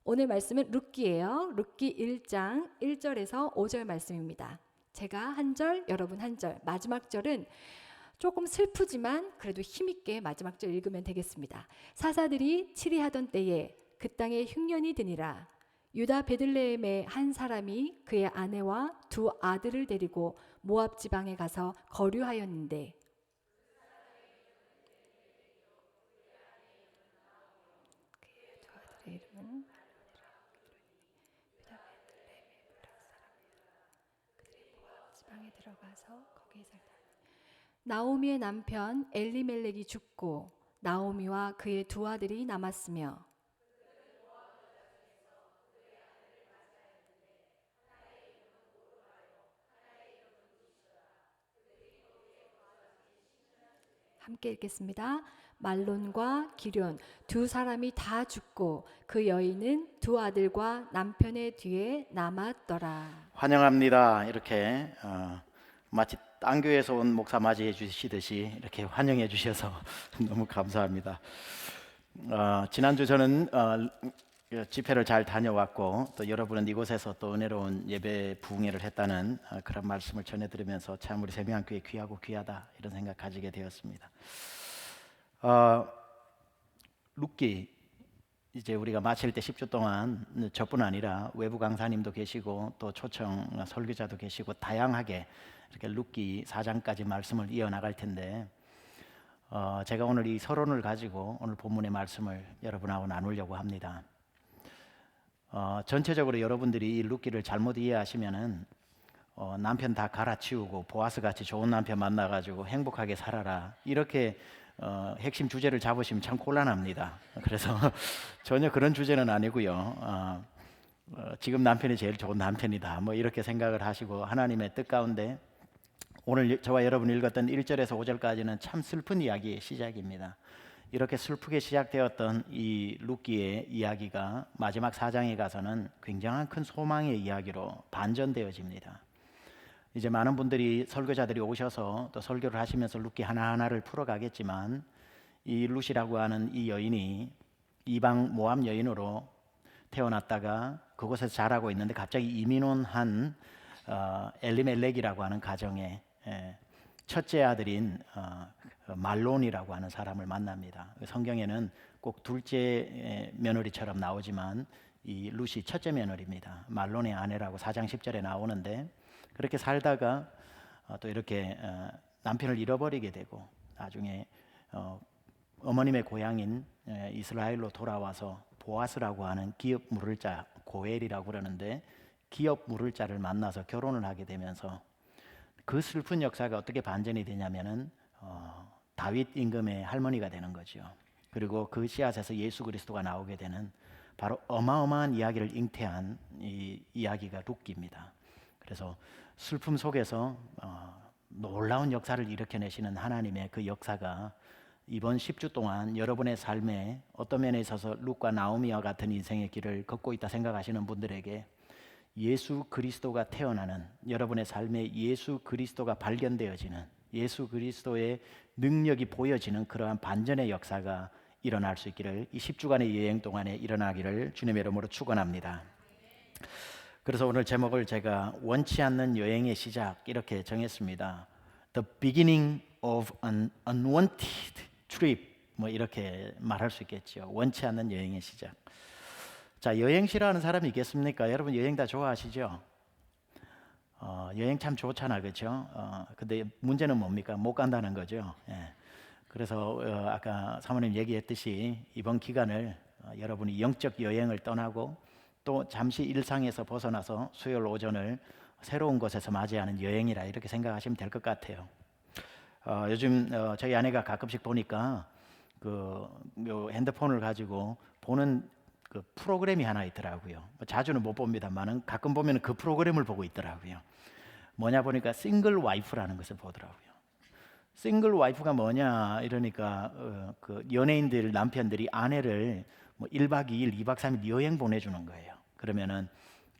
오늘 말씀은 룻기예요. 룻기 1장 1절에서 5절 말씀입니다. 제가 한 절, 여러분 한 절. 마지막 절은 조금 슬프지만 그래도 힘있게 마지막 절 읽으면 되겠습니다. 사사들이 치리하던 때에 그 땅에 흉년이 드니라. 유다 베들레헴의 한 사람이 그의 아내와 두 아들을 데리고 모압 지방에 가서 거류하였는데, 그의 두 아들의 이름은 유다 베들레헴의 그들이 모압 지방에 들어가서 거기에 살다. 나오미의 남편 엘리멜렉이 죽고 나오미와 그의 두 아들이 남았으며, 함께 읽겠습니다. 말론과 기럨 두 사람이 다 죽고 그 여인은 두 아들과 남편의 뒤에 남았더라. 환영합니다. 이렇게 마치 딴 교회에서 온 목사 맞이해 주시듯이 이렇게 환영해 주셔서 너무 감사합니다. 지난주 저는 집회를 잘 다녀왔고 또 여러분은 이곳에서 또 은혜로운 예배 부흥회를 했다는 그런 말씀을 전해드리면서 참 우리 세미한교회 귀하고 귀하다 이런 생각 가지게 되었습니다. 룻기 이제 우리가 마칠 때 10주 동안 저뿐 아니라 외부 강사님도 계시고 또 초청 설교자도 계시고 다양하게 이렇게 룻기 4장까지 말씀을 이어나갈 텐데 제가 오늘 이 서론을 가지고 오늘 본문의 말씀을 여러분하고 나누려고 합니다. 전체적으로 여러분들이 이 룻기를 잘못 이해하시면은 남편 다 갈아치우고 보아스 같이 좋은 남편 만나가지고 행복하게 살아라 이렇게 핵심 주제를 잡으시면 참 곤란합니다. 그래서 전혀 그런 주제는 아니고요. 지금 남편이 제일 좋은 남편이다 뭐 이렇게 생각을 하시고 하나님의 뜻 가운데 오늘 저와 여러분 읽었던 1절에서 5절까지는 참 슬픈 이야기의 시작입니다. 이렇게 슬프게 시작되었던 이 룻기의 이야기가 마지막 4장에 가서는 굉장한 큰 소망의 이야기로 반전되어집니다. 이제 많은 분들이 설교자들이 오셔서 또 설교를 하시면서 룻기 하나하나를 풀어가겠지만 이 룻이라고 하는 이 여인이 이방 모압 여인으로 태어났다가 그곳에서 자라고 있는데 갑자기 이민혼한 엘리멜렉이라고 하는 가정의 첫째 아들인 말론이라고 하는 사람을 만납니다. 성경에는 꼭 둘째 며느리처럼 나오지만 이 룻이 첫째 며느리입니다. 말론의 아내라고 4장 10절에 나오는데 그렇게 살다가 또 이렇게 남편을 잃어버리게 되고 나중에 어머님의 고향인 이스라엘로 돌아와서 보아스라고 하는 기업 물을 자 고엘이라고 그러는데 기업 물을 자를 만나서 결혼을 하게 되면서 그 슬픈 역사가 어떻게 반전이 되냐면은 다윗 임금의 할머니가 되는 거죠. 그리고 그 씨앗에서 예수 그리스도가 나오게 되는 바로 어마어마한 이야기를 잉태한 이 이야기가 룻기입니다. 그래서 슬픔 속에서 놀라운 역사를 일으켜내시는 하나님의 그 역사가 이번 10주 동안 여러분의 삶에 어떤 면에 있어서 룻과 나오미와 같은 인생의 길을 걷고 있다 생각하시는 분들에게 예수 그리스도가 태어나는 여러분의 삶에 예수 그리스도가 발견되어지는 예수 그리스도의 능력이 보여지는 그러한 반전의 역사가 일어날 수 있기를 이 10주간의 여행 동안에 일어나기를 주님의 이름으로 축원합니다. 그래서 오늘 제목을 제가 원치 않는 여행의 시작 이렇게 정했습니다. The beginning of an unwanted trip 뭐 이렇게 말할 수 있겠죠. 원치 않는 여행의 시작. 자, 여행 싫어하는 사람이 있겠습니까? 여러분 여행 다 좋아하시죠? 여행 참 좋잖아, 그렇죠? 근데 문제는 뭡니까? 못 간다는 거죠. 예. 그래서 아까 사모님 얘기했듯이 이번 기간을 여러분이 영적 여행을 떠나고 또 잠시 일상에서 벗어나서 수요일 오전을 새로운 곳에서 맞이하는 여행이라 이렇게 생각하시면 될 것 같아요. 요즘 저희 아내가 가끔씩 보니까 그 핸드폰을 가지고 보는 그 프로그램이 하나 있더라고요. 자주는 못 봅니다만은 가끔 보면 그 프로그램을 보고 있더라고요. 뭐냐 보니까 싱글 와이프라는 것을 보더라고요. 싱글 와이프가 뭐냐 이러니까 그 연예인들 남편들이 아내를 뭐 1박 2일, 2박 3일 여행 보내주는 거예요. 그러면은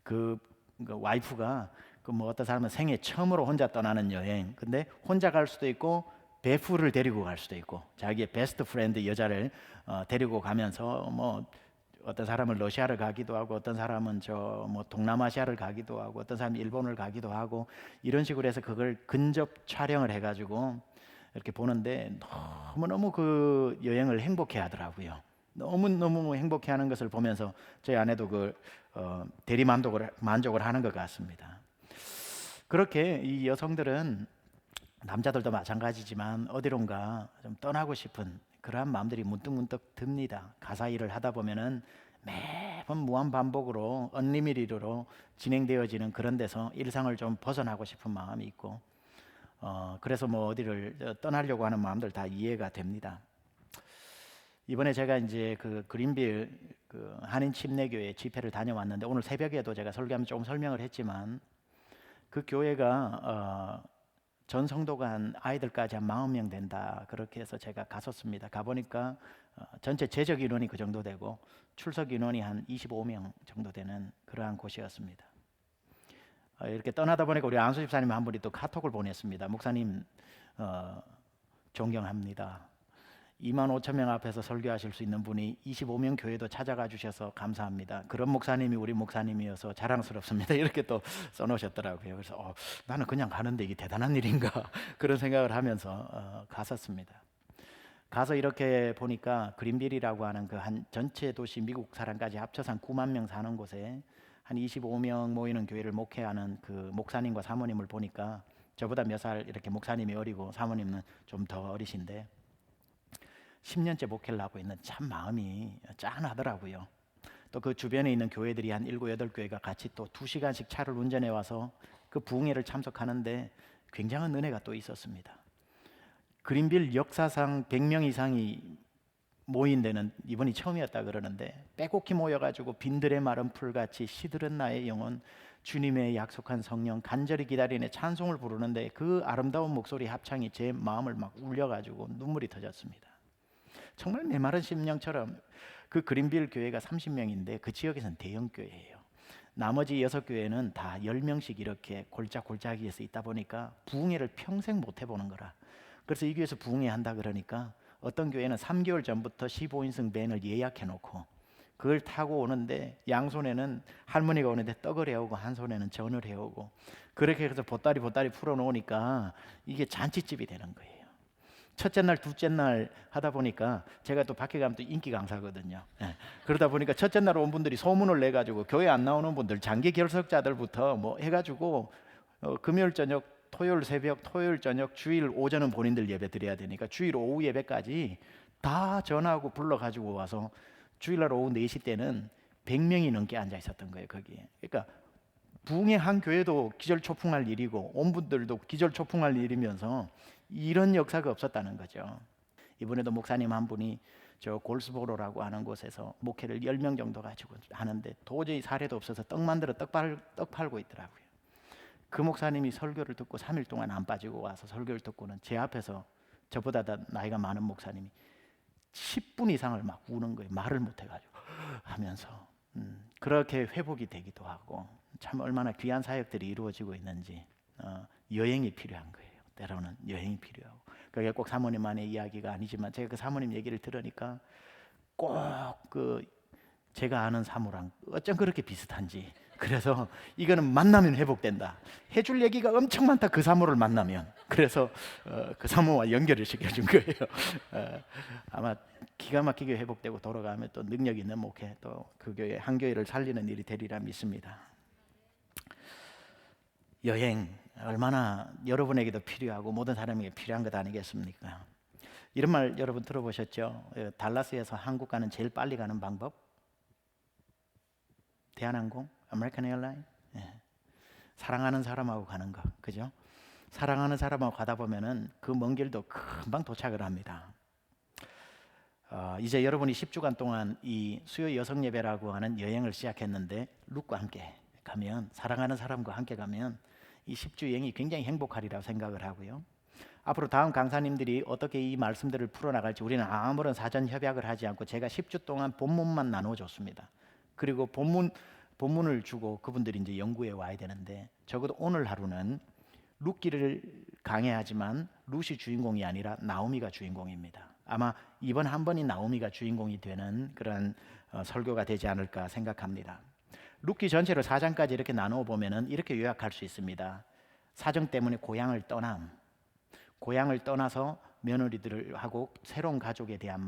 그 와이프가 그 뭐 어떤 사람은 생애 처음으로 혼자 떠나는 여행. 근데 혼자 갈 수도 있고 베프를 데리고 갈 수도 있고 자기의 베스트 프렌드 여자를 데리고 가면서 뭐 어떤 사람은 러시아를 가기도 하고 어떤 사람은 저 뭐 동남아시아를 가기도 하고 어떤 사람은 일본을 가기도 하고 이런 식으로 해서 그걸 근접 촬영을 해가지고 이렇게 보는데 너무너무 그 여행을 행복해 하더라고요. 너무너무 행복해 하는 것을 보면서 저희 아내도 대리 만족을 하는 것 같습니다. 그렇게 이 여성들은 남자들도 마찬가지지만 어디론가 좀 떠나고 싶은 그러한 마음들이 문득문득 듭니다. 가사 일을 하다 보면은 매번 무한 반복으로 언리미리로 진행되어지는 그런 데서 일상을 좀 벗어나고 싶은 마음이 있고 그래서 뭐 어디를 떠나려고 하는 마음들 다 이해가 됩니다. 이번에 제가 이제 그 그린빌 그 한인 침례교회 집회를 다녀왔는데 오늘 새벽에도 제가 설교하면서 조금 설명을 했지만 그 교회가 전 성도가 한 아이들까지 한 40명 된다 그렇게 해서 제가 갔었습니다. 가보니까 전체 재적 인원이 그 정도 되고 출석 인원이 한 25명 정도 되는 그러한 곳이었습니다. 이렇게 떠나다 보니까 우리 안수 집사님 한 분이 또 카톡을 보냈습니다. 목사님 존경합니다. 25,000명 앞에서 설교하실 수 있는 분이 25명 교회도 찾아가 주셔서 감사합니다. 그런 목사님이 우리 목사님이어서 자랑스럽습니다. 이렇게 또 써놓으셨더라고요. 그래서 나는 그냥 가는데 이게 대단한 일인가 그런 생각을 하면서 갔었습니다. 가서 이렇게 보니까 그린빌이라고 하는 그 한 전체 도시 미국 사람까지 합쳐서 한 9만 명 사는 곳에 한 25명 모이는 교회를 목회하는 그 목사님과 사모님을 보니까 저보다 몇 살 이렇게 목사님이 어리고 사모님은 좀 더 어리신데 10년째 목회를 하고 있는 참 마음이 짠하더라고요. 또 그 주변에 있는 교회들이 한 7, 8교회가 같이 또 2시간씩 차를 운전해 와서 그 부흥회를 참석하는데 굉장한 은혜가 또 있었습니다. 그린빌 역사상 100명 이상이 모인 데는 이번이 처음이었다 그러는데 빼곡히 모여가지고 빈들의 마른 풀같이 시들은 나의 영혼 주님의 약속한 성령 간절히 기다리네 찬송을 부르는데 그 아름다운 목소리 합창이 제 마음을 막 울려가지고 눈물이 터졌습니다. 정말 메마른 심령처럼 그 그린빌 교회가 30명인데 그 지역에서는 대형 교회예요. 나머지 6교회는 다 10명씩 이렇게 골짜기에서 있다 보니까 부흥회를 평생 못 해보는 거라. 그래서 이 교회에서 부흥회 한다 그러니까 어떤 교회는 3개월 전부터 15인승 밴을 예약해 놓고 그걸 타고 오는데 양손에는 할머니가 오는데 떡을 해오고 한 손에는 전을 해오고 그렇게 해서 보따리 풀어놓으니까 이게 잔치집이 되는 거예요. 첫째 날, 둘째 날 하다 보니까 제가 또 밖에 가면 또 인기 강사거든요. 그러다 보니까 첫째 날 온 분들이 소문을 내가지고 교회 안 나오는 분들 장기 결석자들부터 뭐 해가지고 금요일 저녁, 토요일 새벽, 토요일 저녁, 주일 오전은 본인들 예배 드려야 되니까 주일 오후 예배까지 다 전화하고 불러가지고 와서 주일날 오후 4시 때는 100명이 넘게 앉아 있었던 거예요 거기에. 그러니까 부흥회 한 교회도 기절초풍할 일이고 온 분들도 기절초풍할 일이면서 이런 역사가 없었다는 거죠. 이번에도 목사님 한 분이 저 골스보로라고 하는 곳에서 목회를 10명 정도 가지고 하는데 도저히 사례도 없어서 떡 만들어 떡 팔고 있더라고요. 그 목사님이 설교를 듣고 3일 동안 안 빠지고 와서 설교를 듣고는 제 앞에서 저보다 더 나이가 많은 목사님이 10분 이상을 막 우는 거예요. 말을 못 해가지고 하면서 그렇게 회복이 되기도 하고 참 얼마나 귀한 사역들이 이루어지고 있는지 여행이 필요한 거예요. 때로는 여행이 필요하고 그게 꼭 사모님만의 이야기가 아니지만 제가 그 사모님 얘기를 들으니까 꼭 그 제가 아는 사모랑 어쩜 그렇게 비슷한지 그래서 이거는 만나면 회복된다 해줄 얘기가 엄청 많다 그 사모를 만나면 그래서 그 사모와 연결을 시켜준 거예요. 아마 기가 막히게 회복되고 돌아가면 또 능력 있는 목회 또 그 교회 한 교회를 살리는 일이 되리라 믿습니다. 여행 얼마나 여러분에게도 필요하고 모든 사람에게 필요한 것 아니겠습니까? 이런 말 여러분 들어보셨죠? 달라스에서 한국 가는 제일 빨리 가는 방법? 대한항공, 아메리칸 에어라인. 사랑하는 사람하고 가는 거, 그죠? 사랑하는 사람하고 가다 보면은 그 먼 길도 금방 도착을 합니다. 이제 여러분이 10주간 동안 이 수요 여성 예배라고 하는 여행을 시작했는데 룩과 함께 가면 사랑하는 사람과 함께 가면 이 10주 여행이 굉장히 행복하리라고 생각을 하고요. 앞으로 다음 강사님들이 어떻게 이 말씀들을 풀어나갈지 우리는 아무런 사전 협약을 하지 않고 제가 10주 동안 본문만 나눠줬습니다. 그리고 본문을 주고 그분들이 이제 연구에 와야 되는데 적어도 오늘 하루는 룻기를 강해하지만 룻이 주인공이 아니라 나오미가 주인공입니다. 아마 이번 한 번이 나오미가 주인공이 되는 그런 설교가 되지 않을까 생각합니다. 룻기 전체를 4장까지 이렇게 나누어 보면은 이렇게 요약할 수 있습니다. 사정 때문에 고향을 떠남, 고향을 떠나서 며느리들하고 새로운 가족에 대한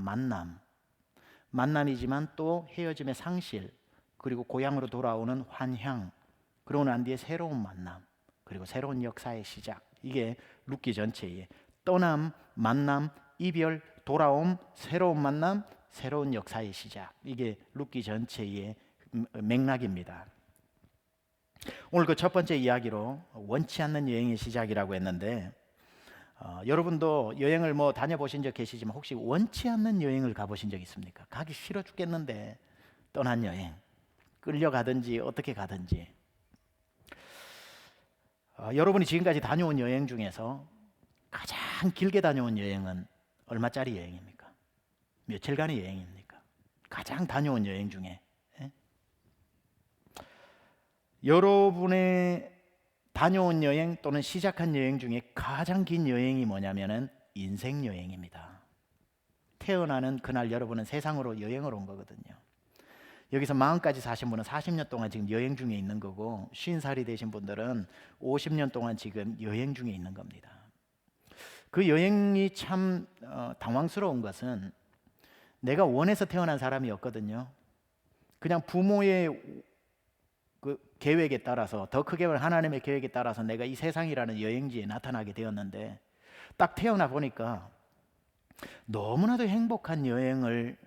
만남이지만 또 헤어짐의 상실, 그리고 고향으로 돌아오는 환향, 그러고 난 뒤에 새로운 만남, 그리고 새로운 역사의 시작. 이게 룻기 전체의 떠남, 만남, 이별, 돌아옴, 새로운 만남, 새로운 역사의 시작. 이게 룻기 전체의 맥락입니다. 오늘 그 첫 번째 이야기로 원치 않는 여행의 시작이라고 했는데, 여러분도 여행을 뭐 다녀보신 적 계시지만 혹시 원치 않는 여행을 가보신 적 있습니까? 가기 싫어 죽겠는데 떠난 여행, 끌려가든지 어떻게 가든지. 여러분이 지금까지 다녀온 여행 중에서 가장 길게 다녀온 여행은 얼마짜리 여행입니까? 며칠간의 여행입니까? 가장 다녀온 여행 중에. 예? 여러분의 다녀온 여행 또는 시작한 여행 중에 가장 긴 여행이 뭐냐면은 인생 여행입니다. 태어나는 그날 여러분은 세상으로 여행을 온 거거든요. 여기서 40까지 사신 분은 40년 동안 지금 여행 중에 있는 거고, 50살이 되신 분들은 50년 동안 지금 여행 중에 있는 겁니다. 그 여행이 참 당황스러운 것은 내가 원해서 태어난 사람이었거든요. 그냥 부모의 그 계획에 따라서, 더 크게 말하면 하나님의 계획에 따라서 내가 이 세상이라는 여행지에 나타나게 되었는데, 딱 태어나 보니까 너무나도 행복한 여행을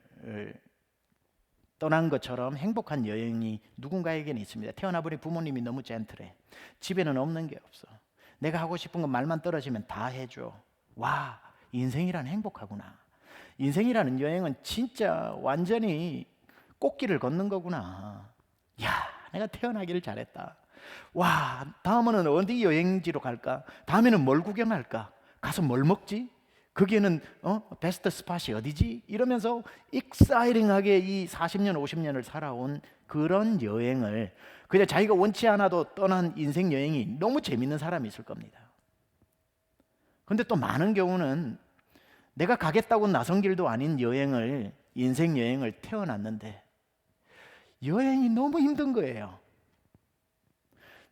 떠난 것처럼 행복한 여행이 누군가에게는 있습니다. 태어나 보니 부모님이 너무 젠틀해. 집에는 없는 게 없어. 내가 하고 싶은 건 말만 떨어지면 다 해줘. 와, 인생이란 행복하구나. 인생이라는 여행은 진짜 완전히 꽃길을 걷는 거구나. 야, 내가 태어나기를 잘했다. 와, 다음에는 어디 여행지로 갈까? 다음에는 뭘 구경할까? 가서 뭘 먹지? 거기에는 베스트 스팟이 어디지? 이러면서 익사이링하게 이 40년, 50년을 살아온 그런 여행을 그냥 자기가 원치 않아도 떠난 인생 여행이 너무 재밌는 사람이 있을 겁니다. 근데 또 많은 경우는 내가 가겠다고 나선 길도 아닌 여행을, 인생 여행을 태어났는데 여행이 너무 힘든 거예요.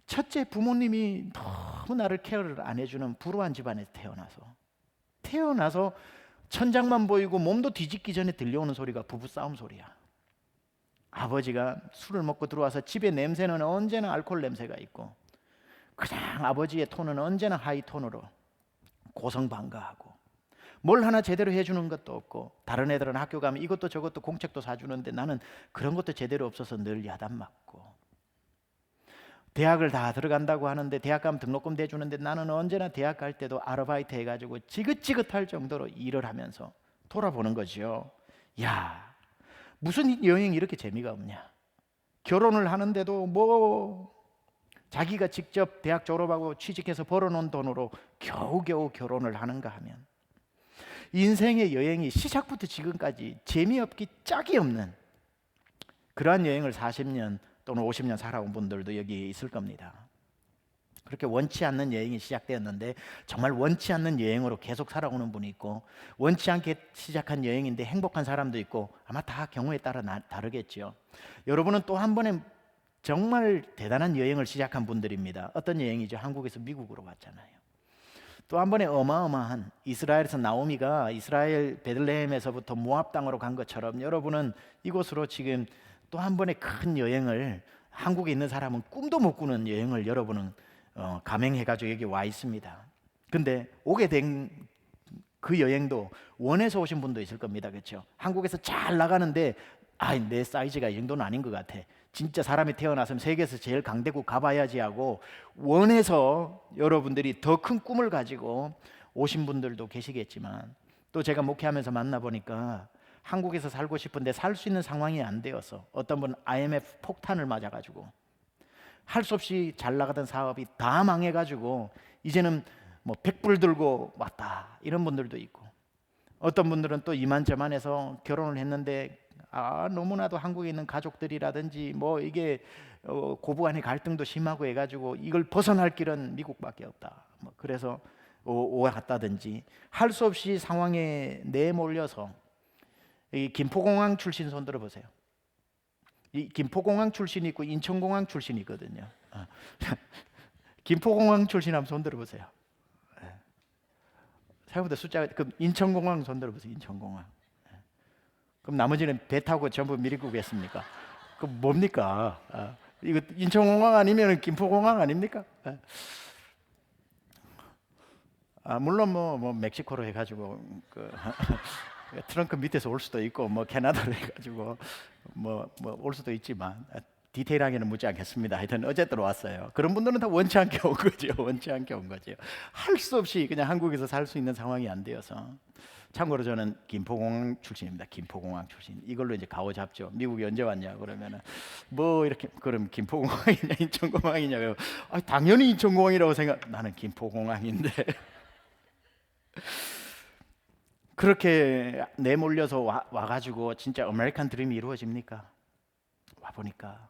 첫째, 부모님이 너무 나를 케어를 안 해주는 불우한 집안에서 태어나서 천장만 보이고 몸도 뒤집기 전에 들려오는 소리가 부부싸움 소리야. 아버지가 술을 먹고 들어와서 집에 냄새는 언제나 알코올 냄새가 있고, 그냥 아버지의 톤은 언제나 하이톤으로 고성방가하고, 뭘 하나 제대로 해주는 것도 없고, 다른 애들은 학교 가면 이것도 저것도 공책도 사주는데 나는 그런 것도 제대로 없어서 늘 야단 맞고, 대학을 다 들어간다고 하는데 대학 가면 등록금 대주는데 나는 언제나 대학 갈 때도 아르바이트 해가지고 지긋지긋할 정도로 일을 하면서 돌아보는 거죠. 야, 무슨 여행이 이렇게 재미가 없냐. 결혼을 하는데도 뭐 자기가 직접 대학 졸업하고 취직해서 벌어놓은 돈으로 겨우겨우 결혼을 하는가 하면, 인생의 여행이 시작부터 지금까지 재미없기 짝이 없는 그러한 여행을 40년 또는 50년 살아온 분들도 여기 있을 겁니다. 그렇게 원치 않는 여행이 시작되었는데 정말 원치 않는 여행으로 계속 살아오는 분이 있고, 원치 않게 시작한 여행인데 행복한 사람도 있고, 아마 다 경우에 따라 다르겠죠. 여러분은 또 한 번에 정말 대단한 여행을 시작한 분들입니다. 어떤 여행이죠? 한국에서 미국으로 갔잖아요. 또 한 번에 어마어마한, 이스라엘에서 나오미가 이스라엘 베들레헴에서부터 모압 땅으로 간 것처럼 여러분은 이곳으로 지금 또 한 번의 큰 여행을, 한국에 있는 사람은 꿈도 못 꾸는 여행을 여러분은 감행해가지고 여기 와 있습니다. 근데 오게 된 그 여행도 원해서 오신 분도 있을 겁니다. 그렇죠? 한국에서 잘 나가는데 내 사이즈가 이 정도는 아닌 것 같아. 진짜 사람이 태어났으면 세계에서 제일 강대국 가봐야지 하고 원해서 여러분들이 더 큰 꿈을 가지고 오신 분들도 계시겠지만, 또 제가 목회하면서 만나보니까 한국에서 살고 싶은데 살 수 있는 상황이 안 되어서, 어떤 분은 IMF 폭탄을 맞아가지고 할 수 없이 잘 나가던 사업이 다 망해가지고 이제는 뭐 100불 들고 왔다, 이런 분들도 있고, 어떤 분들은 또 이만저만해서 결혼을 했는데 너무나도 한국에 있는 가족들이라든지 뭐 이게 고부간의 갈등도 심하고 해가지고 이걸 벗어날 길은 미국밖에 없다, 뭐 그래서 오갔다든지 할 수 없이 상황에 내몰려서, 이 김포공항 출신 손 들어보세요. 이 김포공항 출신이 있고 인천공항 출신이 있거든요. 김포공항 출신 한번 손 들어보세요. 생각보다 숫자가, 그럼 인천공항 손 들어보세요. 인천공항. 그럼 나머지는 배 타고 전부 미리국이겠습니까? 그럼 뭡니까? 이거 인천공항 아니면 김포공항 아닙니까? 물론 뭐 멕시코로 해가지고 그 트렁크 밑에서 올 수도 있고 뭐 캐나다로 해가지고 뭐 올 수도 있지만 디테일하게는 묻지 않겠습니다. 하여튼 어쨌든 왔어요. 그런 분들은 다 원치 않게 온 거죠. 원치 않게 온 거죠. 할 수 없이 그냥 한국에서 살 수 있는 상황이 안 되어서. 참고로 저는 김포공항 출신입니다. 김포공항 출신. 이걸로 이제 가오 잡죠. 미국이 언제 왔냐 그러면은 뭐 이렇게 그럼 김포공항이냐 인천공항이냐. 당연히 인천공항이라고 생각. 나는 김포공항인데. 그렇게 내몰려서 와가지고 진짜 아메리칸 드림이 이루어집니까? 와보니까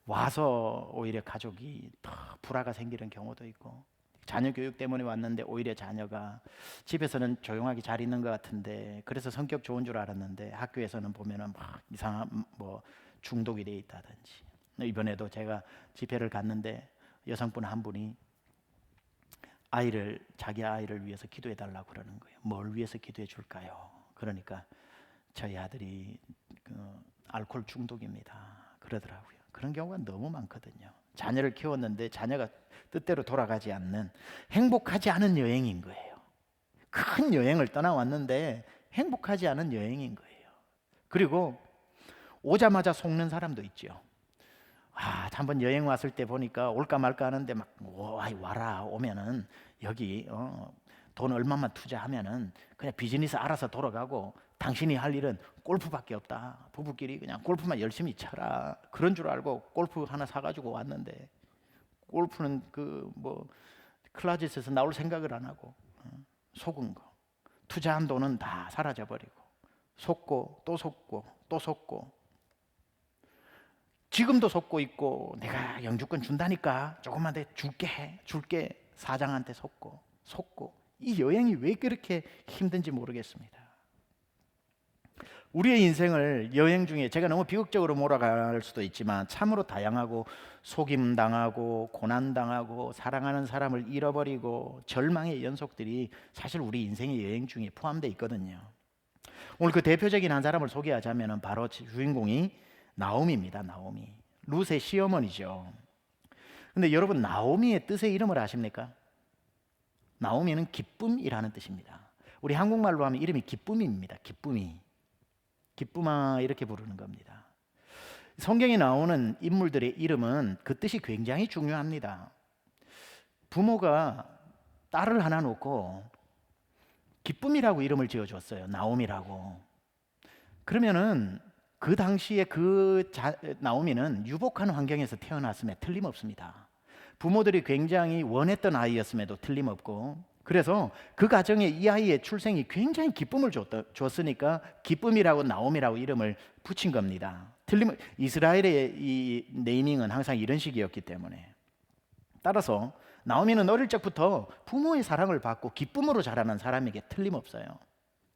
와서 오히려 가족이 더 불화가 생기는 경우도 있고, 자녀 교육 때문에 왔는데 오히려 자녀가 집에서는 조용하게 잘 있는 것 같은데 그래서 성격 좋은 줄 알았는데 학교에서는 보면은 막 이상한 뭐 중독이 돼 있다든지. 이번에도 제가 집회를 갔는데 여성분 한 분이 자기 아이를 위해서 기도해 달라고 그러는 거예요. 뭘 위해서 기도해 줄까요? 그러니까 저희 아들이 알코올 중독입니다 그러더라고요. 그런 경우가 너무 많거든요. 자녀를 키웠는데 자녀가 뜻대로 돌아가지 않는, 행복하지 않은 여행인 거예요. 큰 여행을 떠나왔는데 행복하지 않은 여행인 거예요. 그리고 오자마자 속는 사람도 있죠. 한번 여행 왔을 때 보니까 올까 말까 하는데 막 와라 오면은 여기 돈 얼마만 투자하면은 그냥 비즈니스 알아서 돌아가고 당신이 할 일은 골프밖에 없다. 부부끼리 그냥 골프만 열심히 쳐라. 그런 줄 알고 골프 하나 사가지고 왔는데 골프는 클라짓에서 나올 생각을 안 하고 속은 거. 투자한 돈은 다 사라져 버리고 속고 또 속고 또 속고, 지금도 속고 있고 내가 영주권 준다니까 조금만 더 줄게 사장한테 속고 이 여행이 왜 그렇게 힘든지 모르겠습니다. 우리의 인생을 여행 중에 제가 너무 비극적으로 몰아갈 수도 있지만 참으로 다양하고 속임당하고 고난당하고 사랑하는 사람을 잃어버리고 절망의 연속들이 사실 우리 인생의 여행 중에 포함되어 있거든요. 오늘 그 대표적인 한 사람을 소개하자면 바로 주인공이 나오미입니다. 나오미, 룻의 시어머니죠. 근데 여러분 나오미의 뜻의 이름을 아십니까? 나오미는 기쁨이라는 뜻입니다. 우리 한국말로 하면 이름이 기쁨입니다. 기쁨아 이렇게 부르는 겁니다. 성경에 나오는 인물들의 이름은 그 뜻이 굉장히 중요합니다. 부모가 딸을 하나 놓고 기쁨이라고 이름을 지어줬어요. 나오미라고. 그러면은 그 당시에 나오미는 유복한 환경에서 태어났음에 틀림없습니다. 부모들이 굉장히 원했던 아이였음에도 틀림없고, 그래서 그 가정에 이 아이의 출생이 굉장히 기쁨을 줬으니까 기쁨이라고 나오미라고 이름을 붙인 겁니다. 이스라엘의 이 네이밍은 항상 이런 식이었기 때문에. 따라서 나오미는 어릴 적부터 부모의 사랑을 받고 기쁨으로 자라는 사람에게 틀림없어요.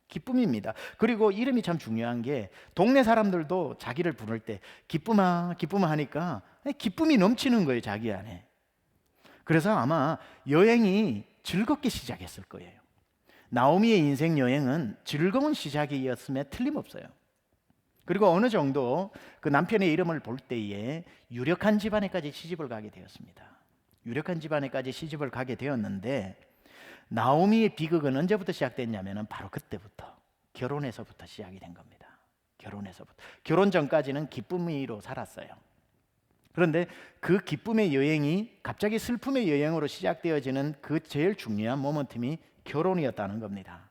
기쁨입니다. 그리고 이름이 참 중요한 게 동네 사람들도 자기를 부를 때 기쁨아 하니까 기쁨이 넘치는 거예요, 자기 안에. 그래서 아마 여행이 즐겁게 시작했을 거예요. 나오미의 인생 여행은 즐거운 시작이었음에 틀림없어요. 그리고 어느 정도 그 남편의 이름을 볼 때에 유력한 집안에까지 시집을 가게 되었습니다. 유력한 집안에까지 시집을 가게 되었는데 나오미의 비극은 언제부터 시작됐냐면 바로 그때부터, 결혼해서부터 시작이 된 겁니다. 결혼 전까지는 기쁨으로 살았어요. 그런데 그 기쁨의 여행이 갑자기 슬픔의 여행으로 시작되어지는 그 제일 중요한 모먼텀이 결혼이었다는 겁니다.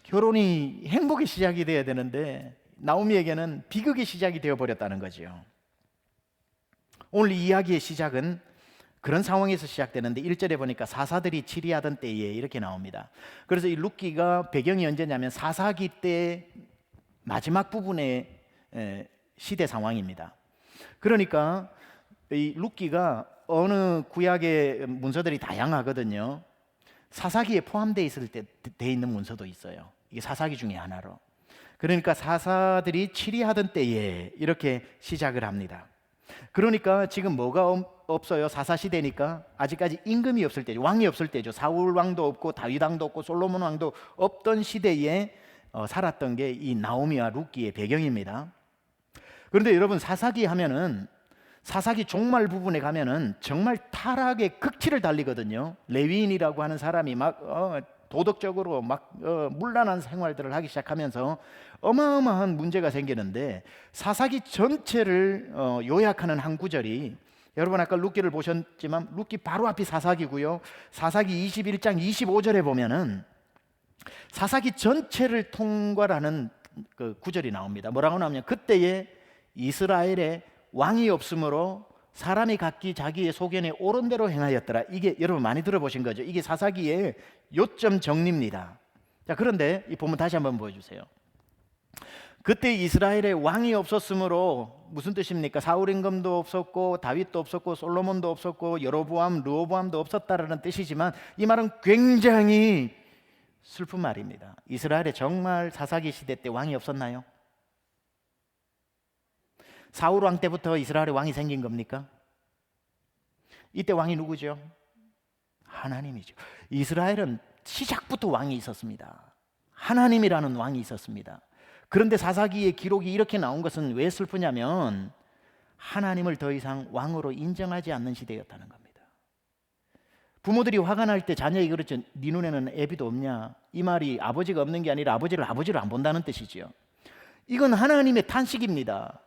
결혼이 행복의 시작이 되어야 되는데 나오미에게는 비극의 시작이 되어버렸다는 거죠. 오늘 이 이야기의 시작은 그런 상황에서 시작되는데 1절에 보니까 사사들이 치리하던 때에 이렇게 나옵니다. 그래서 이 룻기가 배경이 언제냐면 사사기 때 마지막 부분의 시대 상황입니다. 그러니까 이 룻기가 어느 구약의 문서들이 다양하거든요. 사사기에 포함되어 있을 때 돼 있는 문서도 있어요. 이게 사사기 중에 하나로. 그러니까 사사들이 치리하던 때에 이렇게 시작을 합니다. 그러니까 지금 뭐가 없어요? 사사 시대니까 아직까지 임금이 없을 때죠. 왕이 없을 때죠. 사울 왕도 없고 다윗 왕도 없고 솔로몬 왕도 없던 시대에 살았던 게 이 나오미와 룻기의 배경입니다. 그런데 여러분, 사사기 하면은 사사기 종말 부분에 가면은 정말 타락의 극치를 달리거든요. 레위인이라고 하는 사람이 막 도덕적으로 막 문란한 생활들을 하기 시작하면서 어마어마한 문제가 생기는데, 사사기 전체를 요약하는 한 구절이, 여러분 아까 룻기를 보셨지만 룻기 바로 앞이 사사기고요. 사사기 21장 25절에 보면은 사사기 전체를 통괄하는 그 구절이 나옵니다. 뭐라고 나오냐면, 그때에 이스라엘에 왕이 없으므로 사람이 각기 자기의 소견에 옳은 대로 행하였더라. 이게 여러분 많이 들어보신 거죠. 이게 사사기의 요점 정리입니다. 자, 그런데 이 본문 다시 한번 보여주세요. 그때 이스라엘에 왕이 없었으므로 무슨 뜻입니까? 사울 임금도 없었고 다윗도 없었고 솔로몬도 없었고 여로보암, 르호보암도 없었다라는 뜻이지만, 이 말은 굉장히 슬픈 말입니다. 이스라엘에 정말 사사기 시대 때 왕이 없었나요? 사울 왕 때부터 이스라엘에 왕이 생긴 겁니까? 이때 왕이 누구죠? 하나님이죠. 이스라엘은 시작부터 왕이 있었습니다. 하나님이라는 왕이 있었습니다. 그런데 사사기의 기록이 이렇게 나온 것은 왜 슬프냐면, 하나님을 더 이상 왕으로 인정하지 않는 시대였다는 겁니다. 부모들이 화가 날 때 자녀에게 그렇죠. 네 눈에는 애비도 없냐? 이 말이 아버지가 없는 게 아니라 아버지를 안 본다는 뜻이지요. 이건 하나님의 탄식입니다.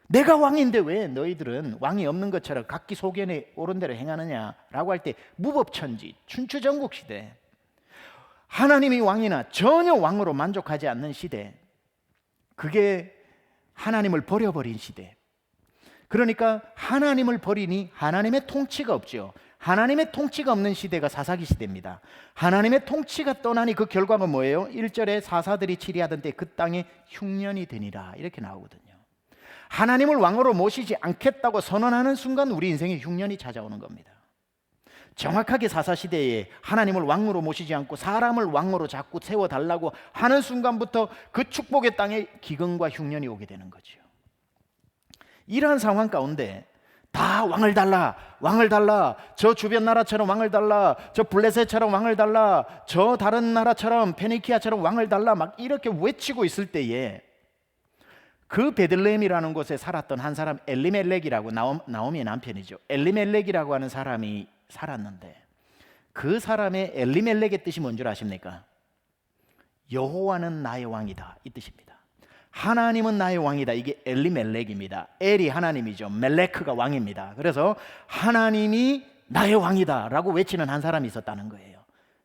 내가 왕인데 왜 너희들은 왕이 없는 것처럼 각기 소견에 옳은 대로 행하느냐라고 할 때, 무법천지, 춘추전국 시대, 하나님이 왕이나 전혀 왕으로 만족하지 않는 시대, 그게 하나님을 버려버린 시대. 그러니까 하나님을 버리니 하나님의 통치가 없죠. 하나님의 통치가 없는 시대가 사사기 시대입니다. 하나님의 통치가 떠나니 그 결과가 뭐예요? 1절에 사사들이 치리하던 때 그 땅에 흉년이 되니라, 이렇게 나오거든요. 하나님을 왕으로 모시지 않겠다고 선언하는 순간 우리 인생에 흉년이 찾아오는 겁니다. 정확하게 사사시대에 하나님을 왕으로 모시지 않고 사람을 왕으로 자꾸 세워달라고 하는 순간부터 그 축복의 땅에 기근과 흉년이 오게 되는 거죠. 이러한 상황 가운데 다 왕을 달라, 왕을 달라, 저 주변 나라처럼 왕을 달라, 저 블레셋처럼 왕을 달라, 저 다른 나라처럼 페니키아처럼 왕을 달라, 막 이렇게 외치고 있을 때에 그 베들레헴이라는 곳에 살았던 한 사람, 엘리멜렉이라고, 나오미의 남편이죠. 엘리멜렉이라고 하는 사람이 살았는데, 그 사람의 엘리멜렉의 뜻이 뭔 줄 아십니까? 여호와는 나의 왕이다, 이 뜻입니다. 하나님은 나의 왕이다, 이게 엘리멜렉입니다. 엘이 하나님이죠. 멜레크가 왕입니다. 그래서 하나님이 나의 왕이다 라고 외치는 한 사람이 있었다는 거예요.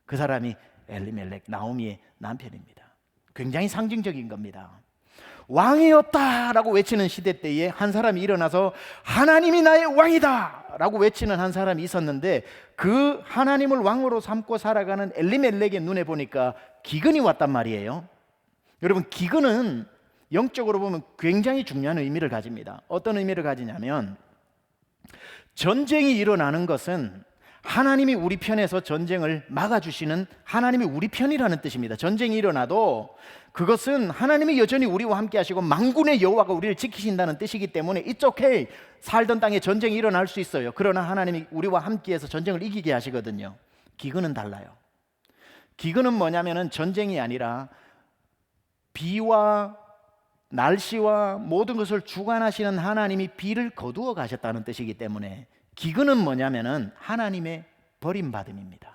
그 사람이 엘리멜렉, 나오미의 남편입니다. 굉장히 상징적인 겁니다. 왕이 없다라고 외치는 시대 때에 한 사람이 일어나서 하나님이 나의 왕이다 라고 외치는 한 사람이 있었는데, 그 하나님을 왕으로 삼고 살아가는 엘리멜렉의 눈에 보니까 기근이 왔단 말이에요. 여러분, 기근은 영적으로 보면 굉장히 중요한 의미를 가집니다. 어떤 의미를 가지냐면, 전쟁이 일어나는 것은 하나님이 우리 편에서 전쟁을 막아주시는, 하나님이 우리 편이라는 뜻입니다. 전쟁이 일어나도 그것은 하나님이 여전히 우리와 함께 하시고 만군의 여호와가 우리를 지키신다는 뜻이기 때문에 It's okay, 살던 땅에 전쟁이 일어날 수 있어요. 그러나 하나님이 우리와 함께해서 전쟁을 이기게 하시거든요. 기근은 달라요. 기근은 뭐냐면은 전쟁이 아니라 비와 날씨와 모든 것을 주관하시는 하나님이 비를 거두어 가셨다는 뜻이기 때문에, 기근은 뭐냐면은 하나님의 버림받음입니다.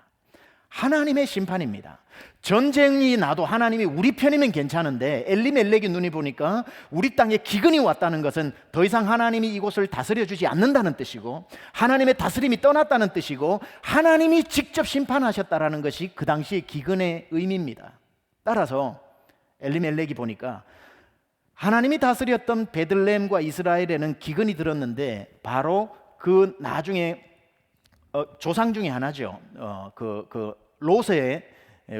하나님의 심판입니다. 전쟁이 나도 하나님이 우리 편이면 괜찮은데, 엘리멜렉의 눈이 보니까 우리 땅에 기근이 왔다는 것은 더 이상 하나님이 이곳을 다스려 주지 않는다는 뜻이고, 하나님의 다스림이 떠났다는 뜻이고, 하나님이 직접 심판하셨다라는 것이 그 당시의 기근의 의미입니다. 따라서 엘리멜렉이 보니까 하나님이 다스렸던 베들레헴과 이스라엘에는 기근이 들었는데, 바로 그 나중에 조상 중에 하나죠. 그 롯의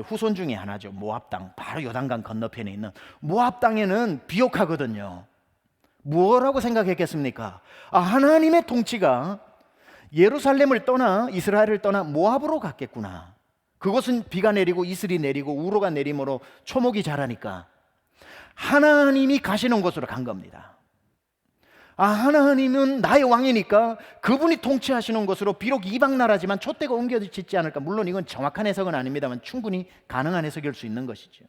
후손 중에 하나죠. 모압 땅, 바로 요단강 건너편에 있는 모압 땅에는 비옥하거든요. 뭐라고 생각했겠습니까? 하나님의 통치가 예루살렘을 떠나 이스라엘을 떠나 모압으로 갔겠구나. 그곳은 비가 내리고 이슬이 내리고 우로가 내림으로 초목이 자라니까 하나님이 가시는 곳으로 간 겁니다. 하나님은 나의 왕이니까 그분이 통치하시는 곳으로 비록 이방 나라지만 촛대가 옮겨지지 않을까. 물론 이건 정확한 해석은 아닙니다만 충분히 가능한 해석일 수 있는 것이죠.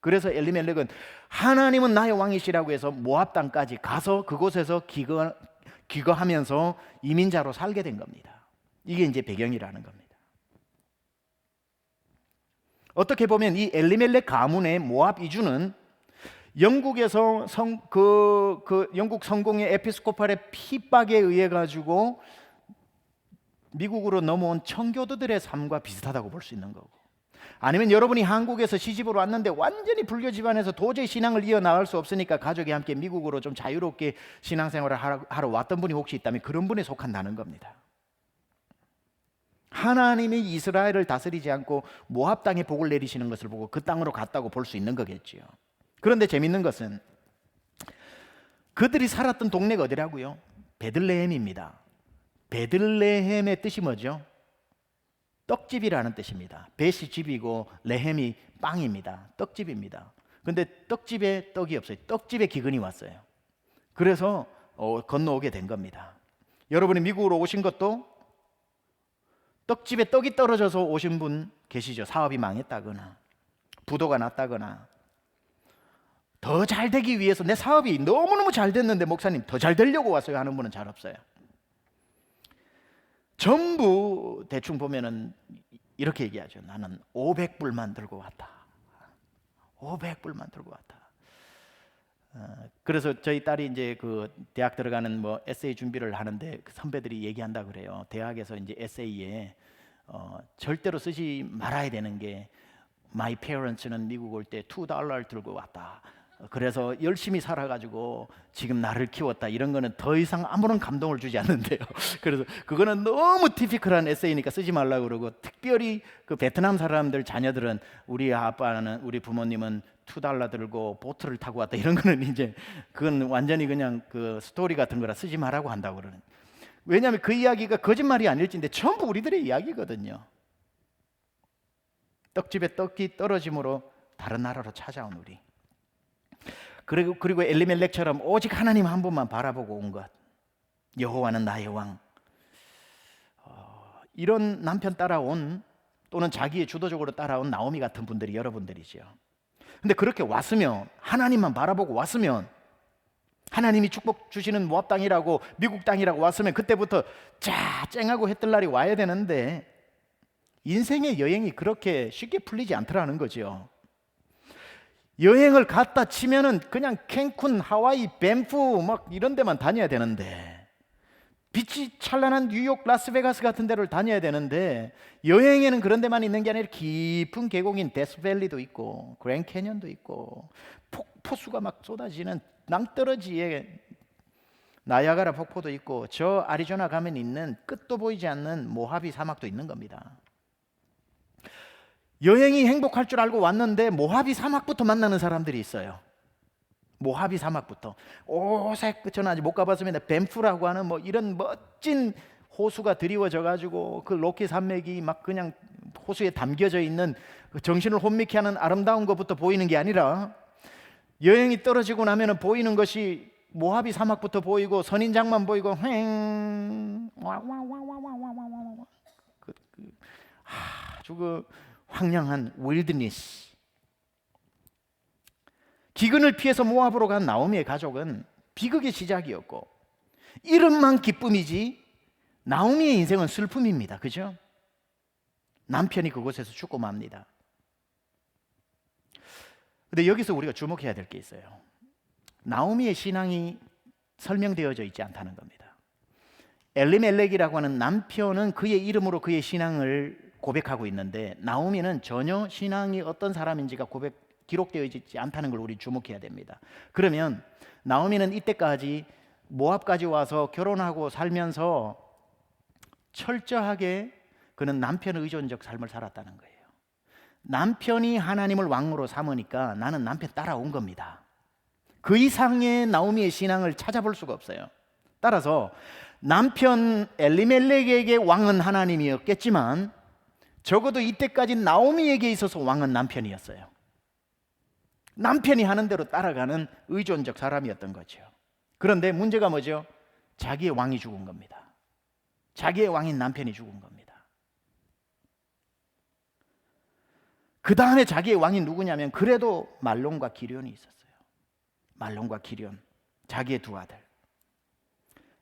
그래서 엘리멜렉은 하나님은 나의 왕이시라고 해서 모압 땅까지 가서 그곳에서 귀거하면서 이민자로 살게 된 겁니다. 이게 이제 배경이라는 겁니다. 어떻게 보면 이 엘리멜렉 가문의 모압 이주는 영국에서 영국 성공의 에피스코팔의 핍박에 의해 가지고 미국으로 넘어온 청교도들의 삶과 비슷하다고 볼 수 있는 거고, 아니면 여러분이 한국에서 시집으로 왔는데 완전히 불교 집안에서 도저히 신앙을 이어나갈 수 없으니까 가족이 함께 미국으로 좀 자유롭게 신앙생활을 하러 왔던 분이 혹시 있다면 그런 분에 속한다는 겁니다. 하나님이 이스라엘을 다스리지 않고 모압 땅에 복을 내리시는 것을 보고 그 땅으로 갔다고 볼 수 있는 거겠지요. 그런데 재밌는 것은 그들이 살았던 동네가 어디라고요? 베들레헴입니다. 베들레헴의 뜻이 뭐죠? 떡집이라는 뜻입니다. 벳이 집이고 레헴이 빵입니다. 떡집입니다. 근데 떡집에 떡이 없어요. 떡집에 기근이 왔어요. 그래서 건너오게 된 겁니다. 여러분이 미국으로 오신 것도 떡집에 떡이 떨어져서 오신 분 계시죠? 사업이 망했다거나 부도가 났다거나 더 잘 되기 위해서 내 사업이 너무너무 잘 됐는데 목사님 더 잘 되려고 왔어요 하는 분은 잘 없어요. 전부 대충 보면은 이렇게 얘기하죠. 나는 500불만 들고 왔다. 500불만 들고 왔다. 그래서 저희 딸이 이제 그 대학 들어가는 뭐 에세이 준비를 하는데 그 선배들이 얘기한다 그래요. 대학에서 이제 에세이에 절대로 쓰지 말아야 되는 게 My parents는 미국 올 때 $2 들고 왔다. 그래서 열심히 살아가지고 지금 나를 키웠다. 이런 거는 더 이상 아무런 감동을 주지 않는데요. 그래서 그거는 너무 티피컬한 에세이니까 쓰지 말라고 그러고, 특별히 그 베트남 사람들 자녀들은 우리 아빠는 우리 부모님은 $2 들고 보트를 타고 왔다. 이런 거는 이제 그건 완전히 그냥 그 스토리 같은 거라 쓰지 말라고 한다고 그러는. 왜냐하면 그 이야기가 거짓말이 아닐진데 전부 우리들의 이야기거든요. 떡집에 떡이 떨어짐으로 다른 나라로 찾아온 우리. 그리고 엘리멜렉처럼 오직 하나님 한 분만 바라보고 온 것. 여호와는 나의 왕. 이런 남편 따라온, 또는 자기의 주도적으로 따라온 나오미 같은 분들이 여러분들이죠. 근데 그렇게 왔으면, 하나님만 바라보고 왔으면, 하나님이 축복 주시는 모압 땅이라고 미국 땅이라고 왔으면 그때부터 쨍하고 했던 날이 와야 되는데, 인생의 여행이 그렇게 쉽게 풀리지 않더라는 거죠. 여행을 갔다 치면은 그냥 캔쿤, 하와이, 밴프 막 이런 데만 다녀야 되는데, 빛이 찬란한 뉴욕, 라스베가스 같은 데를 다녀야 되는데, 여행에는 그런 데만 있는 게 아니라 깊은 계곡인 데스밸리도 있고 그랜 캐년도 있고 폭포수가 막 쏟아지는 낭떠러지에 나야가라 폭포도 있고, 저 아리조나 가면 있는 끝도 보이지 않는 모하비 사막도 있는 겁니다. 여행이 행복할 줄 알고 왔는데 모하비 사막부터 만나는 사람들이 있어요. 모하비 사막부터. 오색, 저는 아직 못 가봤습니다. 뱀프라고 하는 뭐 이런 멋진 호수가 드리워져 가지고 그 로키 산맥이 막 그냥 호수에 담겨져 있는 그 정신을 혼미케 하는 아름다운 것부터 보이는 게 아니라, 여행이 떨어지고 나면은 보이는 것이 모하비 사막부터 보이고 선인장만 보이고 아주 그 황량한 윌드니스. 기근을 피해서 모압으로 간 나오미의 가족은 비극의 시작이었고, 이름만 기쁨이지 나오미의 인생은 슬픔입니다. 그죠? 남편이 그곳에서 죽고 맙니다. 근데 여기서 우리가 주목해야 될 게 있어요. 나오미의 신앙이 설명되어져 있지 않다는 겁니다. 엘리멜렉이라고 하는 남편은 그의 이름으로 그의 신앙을 고백하고 있는데, 나오미는 전혀 신앙이 어떤 사람인지가 기록되어 있지 않다는 걸 우리 주목해야 됩니다. 그러면 나오미는 이때까지 모압까지 와서 결혼하고 살면서 철저하게 그는 남편 의존적 삶을 살았다는 거예요. 남편이 하나님을 왕으로 삼으니까 나는 남편 따라온 겁니다. 그 이상의 나오미의 신앙을 찾아볼 수가 없어요. 따라서 남편 엘리멜렉에게 왕은 하나님이었겠지만 적어도 이때까지 나오미에게 있어서 왕은 남편이었어요. 남편이 하는 대로 따라가는 의존적 사람이었던 거죠. 그런데 문제가 뭐죠? 자기의 왕이 죽은 겁니다. 자기의 왕인 남편이 죽은 겁니다. 그 다음에 자기의 왕이 누구냐면 그래도 말론과 기련이 있었어요. 말론과 기련, 자기의 두 아들.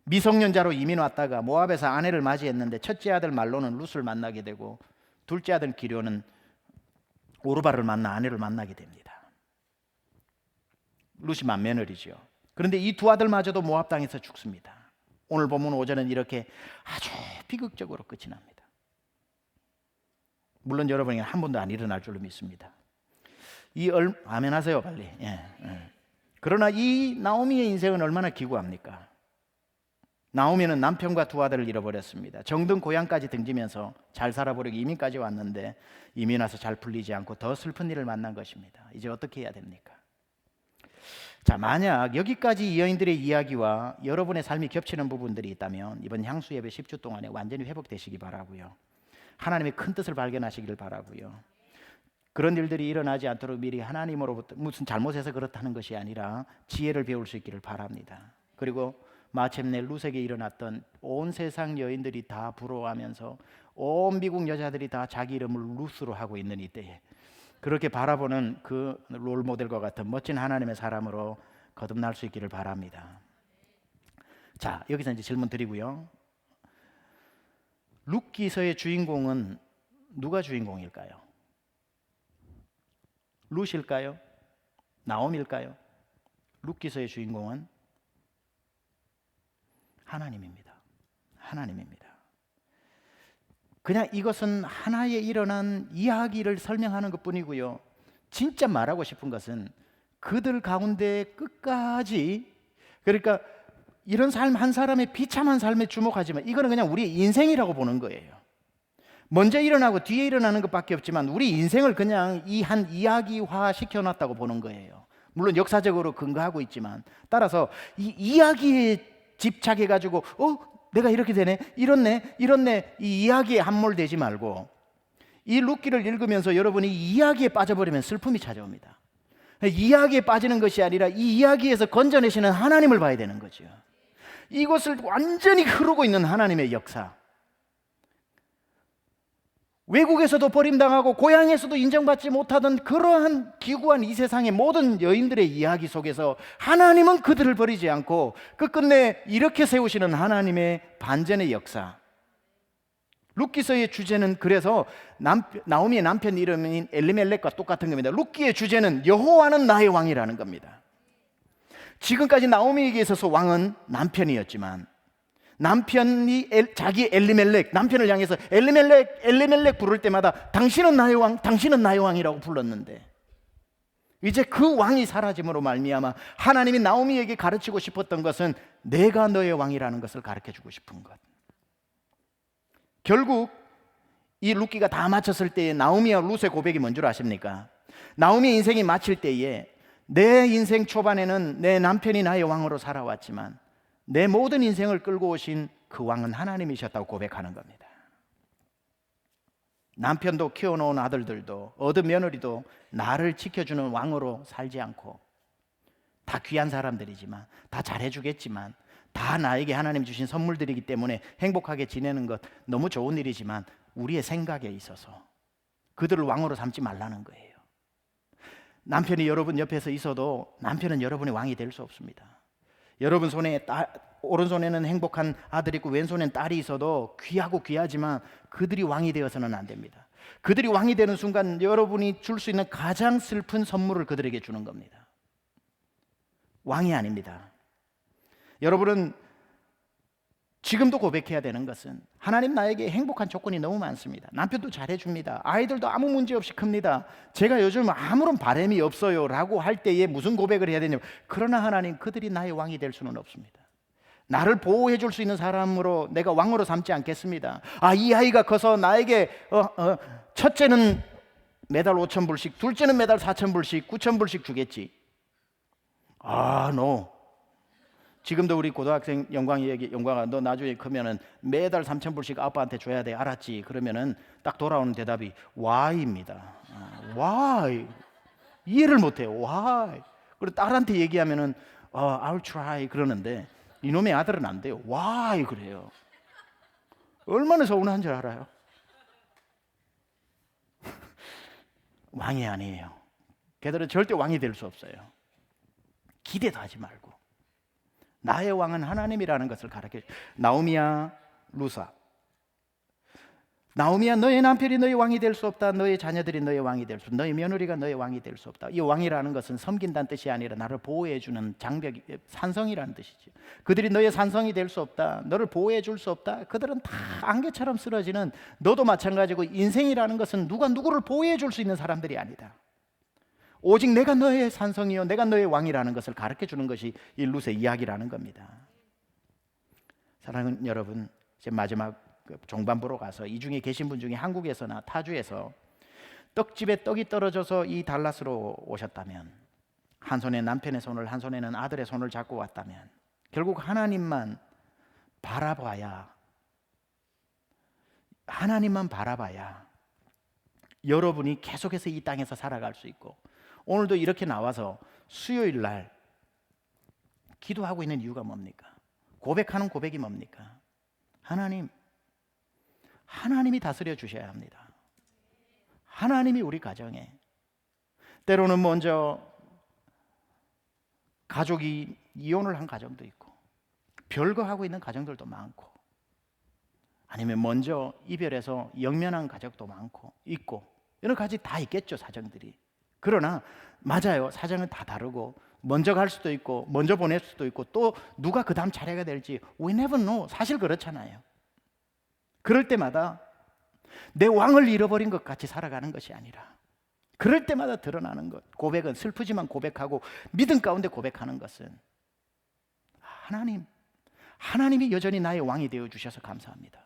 미성년자로 이민 왔다가 모압에서 아내를 맞이했는데 첫째 아들 말론은 룻을 만나게 되고 둘째 아들 기련은 오르바를 만나 아내를 만나게 됩니다. 룻이 맏며느리죠. 그런데 이 두 아들마저도 모압 땅에서 죽습니다. 오늘 본문 5절은 이렇게 아주 비극적으로 끝이 납니다. 물론 여러분에게 한 번도 안 일어날 줄로 믿습니다. 아멘 하세요 빨리. 그러나 이 나오미의 인생은 얼마나 기구합니까? 나오미는 남편과 두 아들을 잃어버렸습니다. 정든 고향까지 등지면서 잘 살아보려고 이민까지 왔는데 이민 와서 잘 풀리지 않고 더 슬픈 일을 만난 것입니다. 이제 어떻게 해야 됩니까? 자, 만약 여기까지 이 여인들의 이야기와 여러분의 삶이 겹치는 부분들이 있다면 이번 향수 예배 10주 동안에 완전히 회복되시기 바라고요. 하나님의 큰 뜻을 발견하시기를 바라고요. 그런 일들이 일어나지 않도록 미리 하나님으로부터 무슨 잘못해서 그렇다는 것이 아니라 지혜를 배울 수 있기를 바랍니다. 그리고 마침내 룻에게 일어났던 온 세상 여인들이 다 부러워하면서 온 미국 여자들이 다 자기 이름을 룻으로 하고 있는 이때에 그렇게 바라보는 그 롤모델과 같은 멋진 하나님의 사람으로 거듭날 수 있기를 바랍니다. 자, 여기서 이제 질문 드리고요. 룻기서의 주인공은 누가 주인공일까요? 룻일까요? 나옴일까요? 룻기서의 주인공은 하나님입니다. 하나님입니다. 그냥 이것은 하나에 일어난 이야기를 설명하는 것뿐이고요. 진짜 말하고 싶은 것은 그들 가운데 끝까지, 그러니까 이런 삶 한 사람의 비참한 삶에 주목하지만 이거는 그냥 우리의 인생이라고 보는 거예요. 먼저 일어나고 뒤에 일어나는 것밖에 없지만 우리 인생을 그냥 이 한 이야기화 시켜놨다고 보는 거예요. 물론 역사적으로 근거하고 있지만 따라서 이 이야기에 집착해가지고 내가 이렇게 되네, 이렇네 이 이야기에 함몰되지 말고 이 룻기를 읽으면서 여러분이 이 이야기에 빠져버리면 슬픔이 찾아옵니다. 이야기에 빠지는 것이 아니라 이 이야기에서 건져내시는 하나님을 봐야 되는 거죠. 이것을 완전히 흐르고 있는 하나님의 역사, 외국에서도 버림당하고 고향에서도 인정받지 못하던 그러한 기구한 이 세상의 모든 여인들의 이야기 속에서 하나님은 그들을 버리지 않고 끝끝내 이렇게 세우시는 하나님의 반전의 역사. 룻기서의 주제는 그래서 나오미의 남편 이름인 엘리멜렉과 똑같은 겁니다. 룻기의 주제는 여호와는 나의 왕이라는 겁니다. 지금까지 나오미에게 있어서 왕은 남편이었지만 남편이 자기 엘리멜렉, 남편을 향해서 엘리멜렉 부를 때마다 당신은 나의 왕, 당신은 나의 왕이라고 불렀는데 이제 그 왕이 사라짐으로 말미암아 하나님이 나오미에게 가르치고 싶었던 것은 내가 너의 왕이라는 것을 가르쳐주고 싶은 것. 결국 이 룻기가 다 마쳤을 때에 나오미와 룻의 고백이 뭔 줄 아십니까? 나오미의 인생이 마칠 때에 내 인생 초반에는 내 남편이 나의 왕으로 살아왔지만 내 모든 인생을 끌고 오신 그 왕은 하나님이셨다고 고백하는 겁니다. 남편도 키워놓은 아들들도 얻은 며느리도 나를 지켜주는 왕으로 살지 않고 다 귀한 사람들이지만 다 잘해주겠지만 다 나에게 하나님 주신 선물들이기 때문에 행복하게 지내는 것 너무 좋은 일이지만 우리의 생각에 있어서 그들을 왕으로 삼지 말라는 거예요. 남편이 여러분 옆에서 있어도 남편은 여러분의 왕이 될 수 없습니다. 여러분 손에 오른손에는 행복한 아들이 있고 왼손에는 딸이 있어도 귀하고 귀하지만 그들이 왕이 되어서는 안 됩니다. 그들이 왕이 되는 순간 여러분이 줄 수 있는 가장 슬픈 선물을 그들에게 주는 겁니다. 왕이 아닙니다. 여러분은 지금도 고백해야 되는 것은 하나님 나에게 행복한 조건이 너무 많습니다. 남편도 잘해줍니다. 아이들도 아무 문제 없이 큽니다. 제가 요즘 아무런 바람이 없어요 라고 할 때에 무슨 고백을 해야 되냐면 그러나 하나님 그들이 나의 왕이 될 수는 없습니다. 나를 보호해 줄 수 있는 사람으로 내가 왕으로 삼지 않겠습니다. 이 아이가 커서 나에게 첫째는 매달 5,000불씩 둘째는 매달 4,000불씩 9,000불씩 주겠지. no. 지금도 우리 고등학생 영광아 너 나중에 크면은 매달 3,000불씩 아빠한테 줘야 돼 알았지? 그러면은 딱 돌아오는 대답이 Why입니다. Why? 이해를 못해요. Why? 그리고 딸한테 얘기하면은 I'll try 그러는데 이놈의 아들은 안 돼요. Why 그래요. 얼마나 서운한 줄 알아요? 왕이 아니에요. 걔들은 절대 왕이 될 수 없어요. 기대도 하지 말고 나의 왕은 하나님이라는 것을 가르쳐줘요. 나오미야, 루사. 나오미야, 너의 남편이 너의 왕이 될 수 없다. 너의 자녀들이 너의 왕이 될 수 없다. 너의 며느리가 너의 왕이 될 수 없다. 이 왕이라는 것은 섬긴다는 뜻이 아니라 나를 보호해주는 장벽, 산성이라는 뜻이죠. 그들이 너의 산성이 될 수 없다. 너를 보호해 줄 수 없다. 그들은 다 안개처럼 쓰러지는, 너도 마찬가지고 인생이라는 것은 누가 누구를 보호해 줄 수 있는 사람들이 아니다. 오직 내가 너의 산성이요 내가 너의 왕이라는 것을 가르쳐 주는 것이 이 룻의 이야기라는 겁니다. 사랑하는 여러분, 이제 마지막 종반부로 가서 이 중에 계신 분 중에 한국에서나 타주에서 떡집에 떡이 떨어져서 이 달라스로 오셨다면, 한 손에 남편의 손을 한 손에는 아들의 손을 잡고 왔다면, 결국 하나님만 바라봐야 여러분이 계속해서 이 땅에서 살아갈 수 있고, 오늘도 이렇게 나와서 수요일 날 기도하고 있는 이유가 뭡니까? 고백하는 고백이 뭡니까? 하나님이 다스려 주셔야 합니다. 하나님이 우리 가정에, 때로는 먼저 가족이 이혼을 한 가정도 있고 별거 하고 있는 가정들도 많고, 아니면 먼저 이별해서 영면한 가족도 많고 있고, 여러 가지 다 있겠죠, 사정들이. 그러나 맞아요, 사정은 다 다르고 먼저 갈 수도 있고 먼저 보낼 수도 있고 또 누가 그 다음 차례가 될지 we never know. 사실 그렇잖아요. 그럴 때마다 내 왕을 잃어버린 것 같이 살아가는 것이 아니라, 그럴 때마다 드러나는 것, 고백은 슬프지만 고백하고 믿음 가운데 고백하는 것은 하나님이 여전히 나의 왕이 되어 주셔서 감사합니다.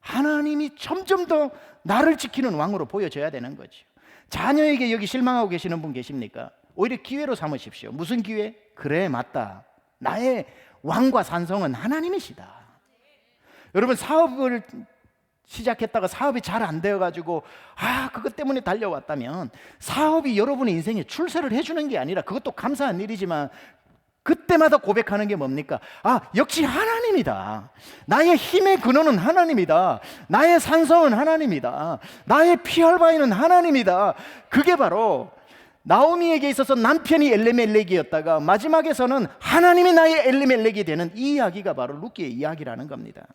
하나님이 점점 더 나를 지키는 왕으로 보여져야 되는 거죠. 자녀에게 여기 실망하고 계시는 분 계십니까? 오히려 기회로 삼으십시오. 무슨 기회? 그래, 맞다. 나의 왕과 산성은 하나님이시다. 여러분, 사업을 시작했다가 사업이 잘 안 되어가지고 그것 때문에 달려왔다면, 사업이 여러분의 인생에 출세를 해주는 게 아니라, 그것도 감사한 일이지만 그때마다 고백하는 게 뭡니까? 역시 하나님이다. 나의 힘의 근원은 하나님이다. 나의 산성은 하나님이다. 나의 피할 바위는 하나님이다. 그게 바로 나오미에게 있어서 남편이 엘리멜렉이었다가 마지막에서는 하나님이 나의 엘리멜렉이 되는 이 이야기가 바로 룻기의 이야기라는 겁니다.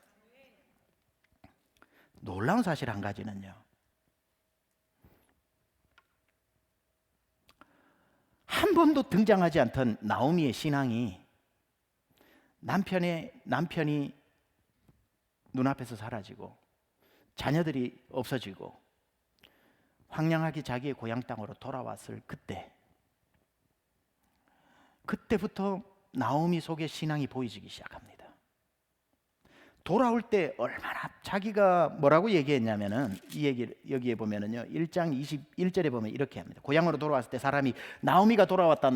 놀라운 사실 한 가지는요, 한 번도 등장하지 않던 나오미의 신앙이 남편이 눈앞에서 사라지고 자녀들이 없어지고 황량하게 자기의 고향 땅으로 돌아왔을 그때부터 나오미 속에 신앙이 보이기 시작합니다. 돌아올 때 얼마나 자기가 뭐라고 얘기했냐면은, 이 얘기를 여기에 보면은요, 1장 21절에 보면 이렇게 합니다. 고향으로 돌아왔을 때 사람이 나오미가 돌아왔다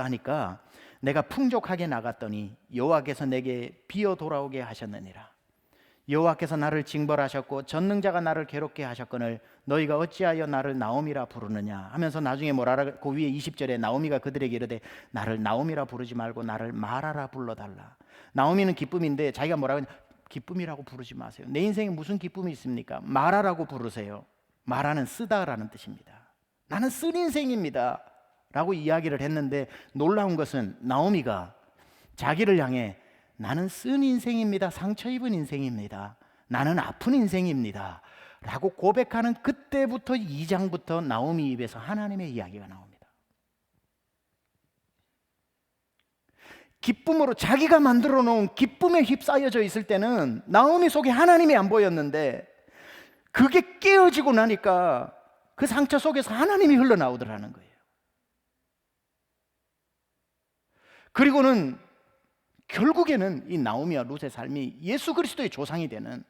하니까, 내가 풍족하게 나갔더니 여호와께서 내게 비어 돌아오게 하셨느니라. 여호와께서 나를 징벌하셨고 전능자가 나를 괴롭게 하셨거늘 너희가 어찌하여 나를 나오미라 부르느냐 하면서, 나중에 뭐라고 그 위에 20절에 나오미가 그들에게 이르되 나를 나오미라 부르지 말고 나를 마라라 불러달라. 나오미는 기쁨인데 자기가 뭐라고 하냐, 기쁨이라고 부르지 마세요. 내 인생에 무슨 기쁨이 있습니까? 마라라고 부르세요. 마라는 쓰다라는 뜻입니다. 나는 쓴 인생입니다 라고 이야기를 했는데, 놀라운 것은 나오미가 자기를 향해 나는 쓴 인생입니다, 상처 입은 인생입니다, 나는 아픈 인생입니다 라고 고백하는 그때부터 2장부터 나오미 입에서 하나님의 이야기가 나옵니다. 기쁨으로 자기가 만들어 놓은 기쁨에 휩싸여져 있을 때는 나오미 속에 하나님이 안 보였는데, 그게 깨어지고 나니까 그 상처 속에서 하나님이 흘러나오더라는 거예요. 그리고는 결국에는 이 나오미와 룻의 삶이 예수 그리스도의 조상이 되는,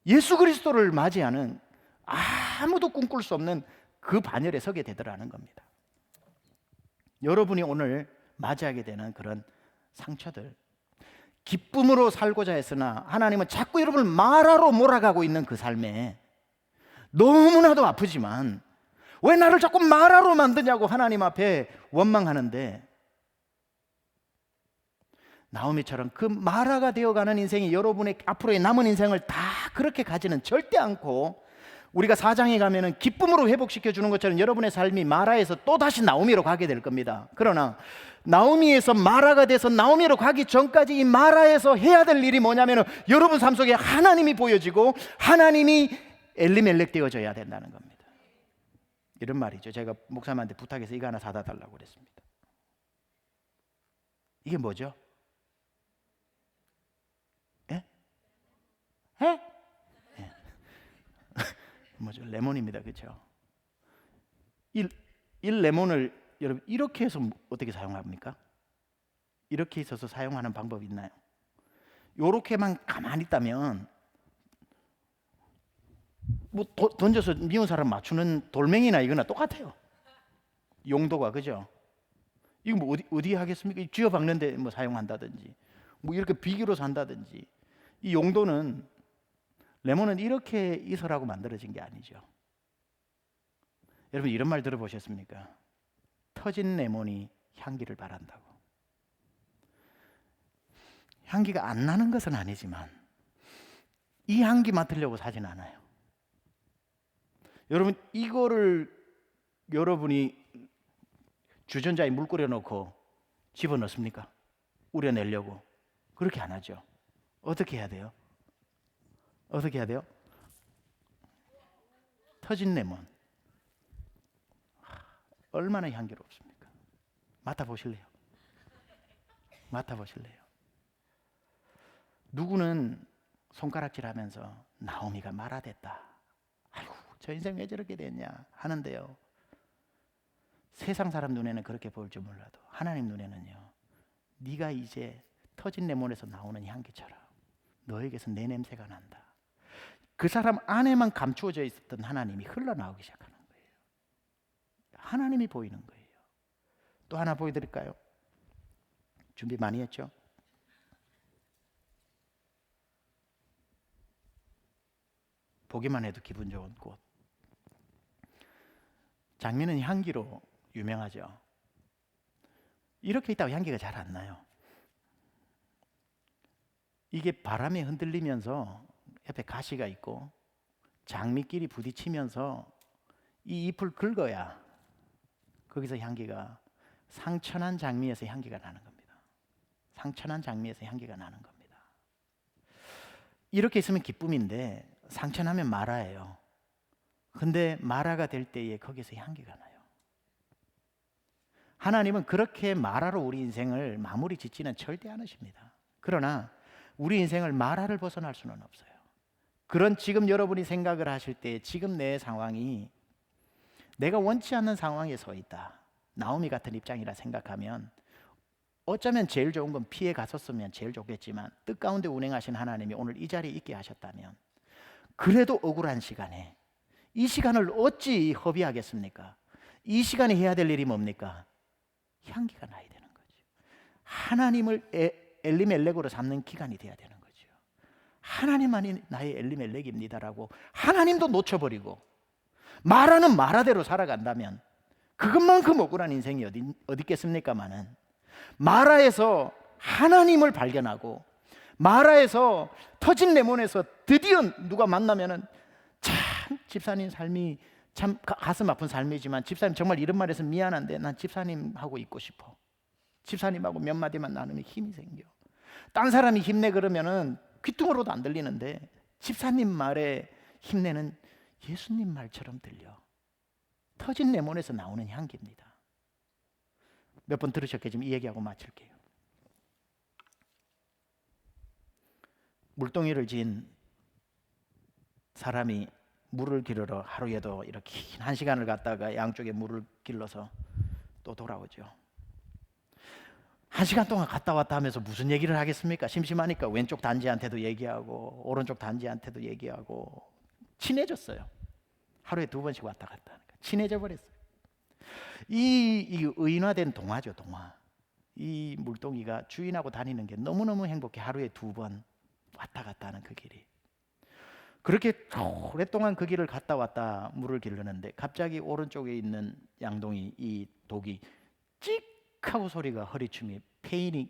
예수 그리스도를 맞이하는, 아무도 꿈꿀 수 없는 그 반열에 서게 되더라는 겁니다. 여러분이 오늘 맞이하게 되는 그런 상처들, 기쁨으로 살고자 했으나 하나님은 자꾸 여러분을 마라로 몰아가고 있는 그 삶에 너무나도 아프지만 왜 나를 자꾸 마라로 만드냐고 하나님 앞에 원망하는데, 나오미처럼 그 마라가 되어가는 인생이 여러분의 앞으로의 남은 인생을 다 그렇게 가지는 절대 않고, 우리가 4장에 가면은 기쁨으로 회복시켜 주는 것처럼 여러분의 삶이 마라에서 또 다시 나오미로 가게 될 겁니다. 그러나 나오미에서 마라가 돼서 나오미로 가기 전까지 이 마라에서 해야 될 일이 뭐냐면은 여러분 삶 속에 하나님이 보여지고 하나님이 엘리멜렉 되어져야 된다는 겁니다. 이런 말이죠. 제가 목사님한테 부탁해서 이거 하나 사다 달라고 그랬습니다. 이게 뭐죠? 예? 예? 예. 뭐죠? 레몬입니다. 그렇죠? 이 레몬을 여러분 이렇게 해서 어떻게 사용합니까? 이렇게 있어서 사용하는 방법이 있나요? 요렇게만 가만히 있다면 뭐 던져서 미운 사람 맞추는 돌멩이나 이거나 똑같아요. 용도가. 그죠? 이거 뭐 어디 하겠습니까? 쥐어 박는데 뭐 사용한다든지, 뭐 이렇게 비기로 산다든지. 이 용도는, 레몬은 이렇게 있으라고 만들어진 게 아니죠. 여러분 이런 말 들어보셨습니까? 터진 레몬이 향기를 바란다고. 향기가 안 나는 것은 아니지만 이 향기 맡으려고 사진 않아요. 여러분 이거를 여러분이 주전자에 물 끓여 놓고 집어넣습니까? 우려내려고. 그렇게 안 하죠. 어떻게 해야 돼요? 어떻게 해야 돼요? 터진 레몬. 얼마나 향기롭습니까? 맡아보실래요? 맡아보실래요? 누구는 손가락질 하면서 나오미가 마라됐다, 아이고 저 인생 왜 저렇게 됐냐 하는데요, 세상 사람 눈에는 그렇게 보일 줄 몰라도 하나님 눈에는요, 네가 이제 터진 레몬에서 나오는 향기처럼 너에게서 내 냄새가 난다. 그 사람 안에만 감추어져 있었던 하나님이 흘러나오기 시작하는 거예요. 하나님이 보이는 거예요. 또 하나 보여드릴까요? 준비 많이 했죠? 보기만 해도 기분 좋은 꽃. 장미는 향기로 유명하죠. 이렇게 있다고 향기가 잘 안 나요. 이게 바람에 흔들리면서 옆에 가시가 있고 장미끼리 부딪히면서 이 잎을 긁어야 거기서 향기가, 상처난 장미에서 향기가 나는 겁니다. 상처난 장미에서 향기가 나는 겁니다. 이렇게 있으면 기쁨인데 상처나면 마라예요. 근데 마라가 될 때에 거기서 향기가 나요. 하나님은 그렇게 마라로 우리 인생을 마무리 짓지는 절대 않으십니다. 그러나 우리 인생을 마라를 벗어날 수는 없어요. 그런 지금 여러분이 생각을 하실 때 지금 내 상황이 내가 원치 않는 상황에 서 있다, 나오미 같은 입장이라 생각하면 어쩌면 제일 좋은 건 피해 갔었으면 제일 좋겠지만, 뜻 가운데 운행하신 하나님이 오늘 이 자리에 있게 하셨다면 그래도 억울한 시간에 이 시간을 어찌 허비하겠습니까? 이 시간에 해야 될 일이 뭡니까? 향기가 나야 되는 거죠. 하나님을 엘리멜렉으로 삼는 기간이 돼야 되는 거죠. 하나님만이 나의 엘리멜렉입니다라고 하나님도 놓쳐버리고 마라는 마라대로 살아간다면 그것만큼 억울한 인생이 어디 있겠습니까마는, 마라에서 하나님을 발견하고 마라에서 터진 레몬에서 드디어 누가 만나면은 참 집사님 삶이 참 가슴 아픈 삶이지만 집사님 정말 이런 말해서 미안한데 난 집사님하고 있고 싶어. 집사님하고 몇 마디만 나누면 힘이 생겨. 딴 사람이 힘내 그러면은 귀퉁으로도 안 들리는데 집사님 말에 힘내는 예수님 말처럼 들려. 터진 레몬에서 나오는 향기입니다. 몇 번 들으셨겠지만 이 얘기하고 마칠게요. 물동이를 진 사람이 물을 기르러 하루에도 이렇게 긴 1시간을 갔다가 양쪽에 물을 길러서 또 돌아오죠. 1시간 동안 갔다 왔다 하면서 무슨 얘기를 하겠습니까? 심심하니까 왼쪽 단지한테도 얘기하고 오른쪽 단지한테도 얘기하고 친해졌어요. 하루에 2번씩 왔다 갔다 하니까 친해져 버렸어요. 이 의인화된 동화죠, 동화. 이 물동이가 주인하고 다니는 게 너무너무 행복해. 하루에 2번 왔다 갔다 하는 그 길이. 그렇게 오랫동안 그 길을 갔다 왔다 물을 기르는데 갑자기 오른쪽에 있는 양동이 이 독이 찍 하고 소리가 허리춤이 페인이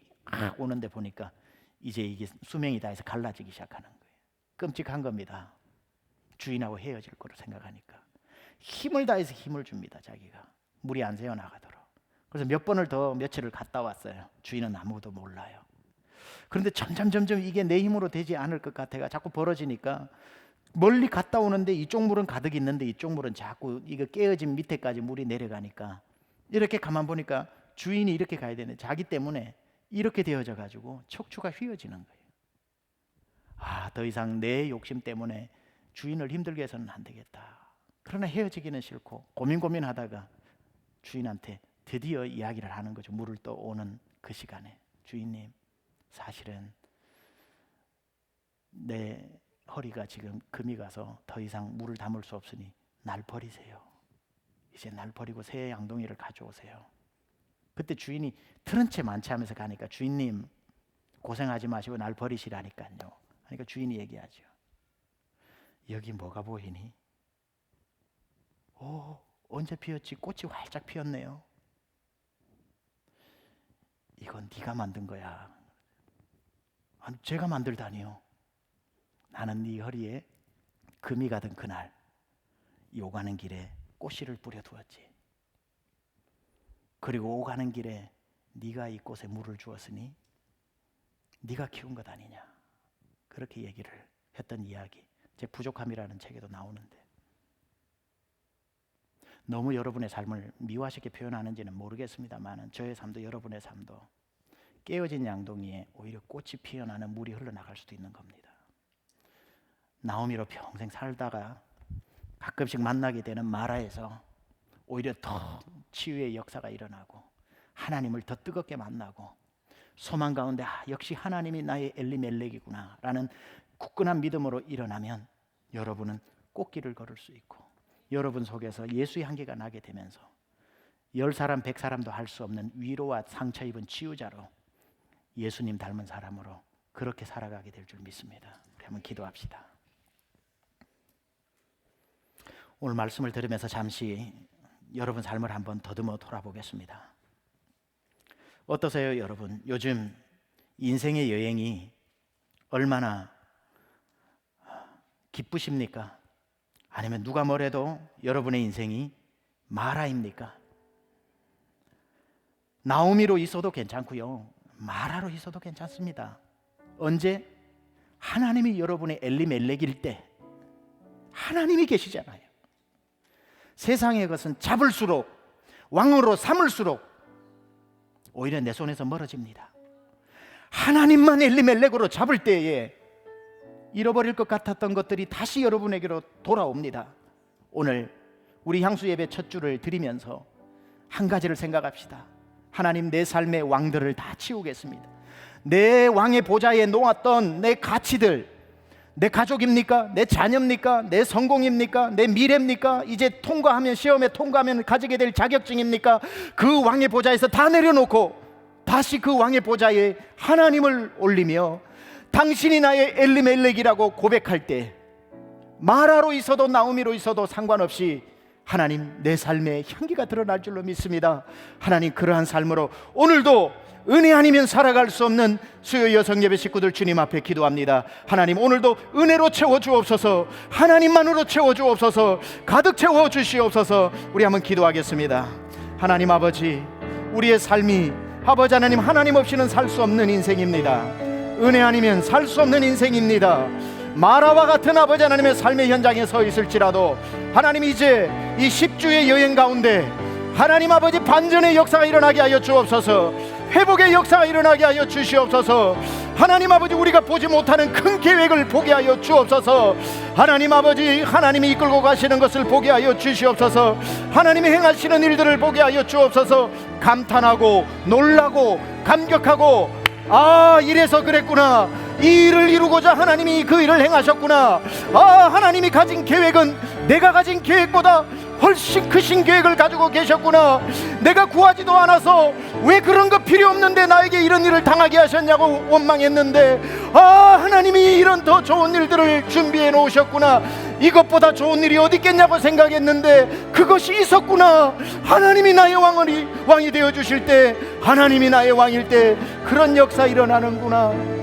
오는데 보니까 이제 이게 수명이 다해서 갈라지기 시작하는 거예요. 끔찍한 겁니다. 주인하고 헤어질 거로 생각하니까 힘을 다해서 힘을 줍니다. 자기가 물이 안 새어나가도록. 그래서 몇 번을 더 며칠을 갔다 왔어요. 주인은 아무도 몰라요. 그런데 점점 이게 내 힘으로 되지 않을 것 같아가 자꾸 벌어지니까 멀리 갔다 오는데 이쪽 물은 가득 있는데 이쪽 물은 자꾸 이거 깨어진 밑에까지 물이 내려가니까 이렇게 가만 보니까 주인이 이렇게 가야 되는데 자기 때문에 이렇게 되어져 가지고 척추가 휘어지는 거예요. 아, 더 이상 내 욕심 때문에 주인을 힘들게 해서는 안 되겠다. 그러나 헤어지기는 싫고 고민하다가 주인한테 드디어 이야기를 하는 거죠. 물을 또 오는 그 시간에 주인님, 사실은 내 허리가 지금 금이 가서 더 이상 물을 담을 수 없으니 날 버리세요. 이제 날 버리고 새 양동이를 가져오세요. 그때 주인이 틀은 채 만취하면서 가니까 주인님 고생하지 마시고 날 버리시라니까요. 그러니까 주인이 얘기하죠. 여기 뭐가 보이니? 오, 언제 피었지? 꽃이 활짝 피었네요. 이건 네가 만든 거야. 아니, 제가 만들다니요. 나는 네 허리에 금이 가던 그날 이 오가는 길에 꽃씨를 뿌려두었지. 그리고 오가는 길에 네가 이 꽃에 물을 주었으니 네가 키운 것 아니냐. 그렇게 얘기를 했던 이야기, 제 부족함이라는 책에도 나오는데, 너무 여러분의 삶을 미화시켜 표현하는지는 모르겠습니다만 저의 삶도 여러분의 삶도 깨어진 양동이에 오히려 꽃이 피어나는 물이 흘러나갈 수도 있는 겁니다. 나오미로 평생 살다가 가끔씩 만나게 되는 마라에서 오히려 더 치유의 역사가 일어나고 하나님을 더 뜨겁게 만나고 소망 가운데 역시 하나님이 나의 엘리멜렉이구나 라는 굳건한 믿음으로 일어나면 여러분은 꽃길을 걸을 수 있고 여러분 속에서 예수의 향기가 나게 되면서 10사람 100사람도 할 수 없는 위로와 상처 입은 치유자로 예수님 닮은 사람으로 그렇게 살아가게 될 줄 믿습니다. 우리 한번 기도합시다. 오늘 말씀을 들으면서 잠시 여러분 삶을 한번 더듬어 돌아보겠습니다. 어떠세요, 여러분? 요즘 인생의 여행이 얼마나 기쁘십니까? 아니면 누가 뭐래도 여러분의 인생이 마라입니까? 나오미로 있어도 괜찮고요, 마라로 있어도 괜찮습니다. 언제? 하나님이 여러분의 엘리멜렉일 때 하나님이 계시잖아요. 세상의 것은 잡을수록 왕으로 삼을수록 오히려 내 손에서 멀어집니다. 하나님만 엘리멜렉으로 잡을 때에 잃어버릴 것 같았던 것들이 다시 여러분에게로 돌아옵니다. 오늘 우리 향수 예배 첫 주를 드리면서 한 가지를 생각합시다. 하나님, 내 삶의 왕들을 다 치우겠습니다. 내 왕의 보좌에 놓았던 내 가치들, 내 가족입니까? 내 자녀입니까? 내 성공입니까? 내 미래입니까? 이제 통과하면, 시험에 통과하면 가지게 될 자격증입니까? 그 왕의 보좌에서 다 내려놓고 다시 그 왕의 보좌에 하나님을 올리며 당신이 나의 엘리멜렉이라고 고백할 때 마라로 있어도 나오미로 있어도 상관없이 하나님, 내 삶에 향기가 드러날 줄로 믿습니다. 하나님, 그러한 삶으로 오늘도 은혜 아니면 살아갈 수 없는 수요 여성 예배 식구들 주님 앞에 기도합니다. 하나님, 오늘도 은혜로 채워주옵소서, 하나님만으로 채워주옵소서, 가득 채워주시옵소서. 우리 한번 기도하겠습니다. 하나님 아버지, 우리의 삶이 아버지 하나님, 하나님 없이는 살 수 없는 인생입니다. 은혜 아니면 살 수 없는 인생입니다. 마라와 같은 아버지 하나님의 삶의 현장에 서 있을지라도 하나님, 이제 이 10주의 여행 가운데 하나님 아버지 반전의 역사가 일어나게 하여 주옵소서, 회복의 역사가 일어나게 하여 주시옵소서. 하나님 아버지, 우리가 보지 못하는 큰 계획을 보게 하여 주옵소서. 하나님 아버지, 하나님이 이끌고 가시는 것을 보게 하여 주시옵소서. 하나님이 행하시는 일들을 보게 하여 주옵소서. 감탄하고 놀라고 감격하고, 아, 이래서 그랬구나, 이 일을 이루고자 하나님이 그 일을 행하셨구나, 아, 하나님이 가진 계획은 내가 가진 계획보다 훨씬 크신 계획을 가지고 계셨구나. 내가 구하지도 않아서 왜 그런 거 필요 없는데 나에게 이런 일을 당하게 하셨냐고 원망했는데, 하나님이 이런 더 좋은 일들을 준비해 놓으셨구나. 이것보다 좋은 일이 어디 있겠냐고 생각했는데 그것이 있었구나. 하나님이 나의 왕이 되어 주실 때, 하나님이 나의 왕일 때 그런 역사 일어나는구나.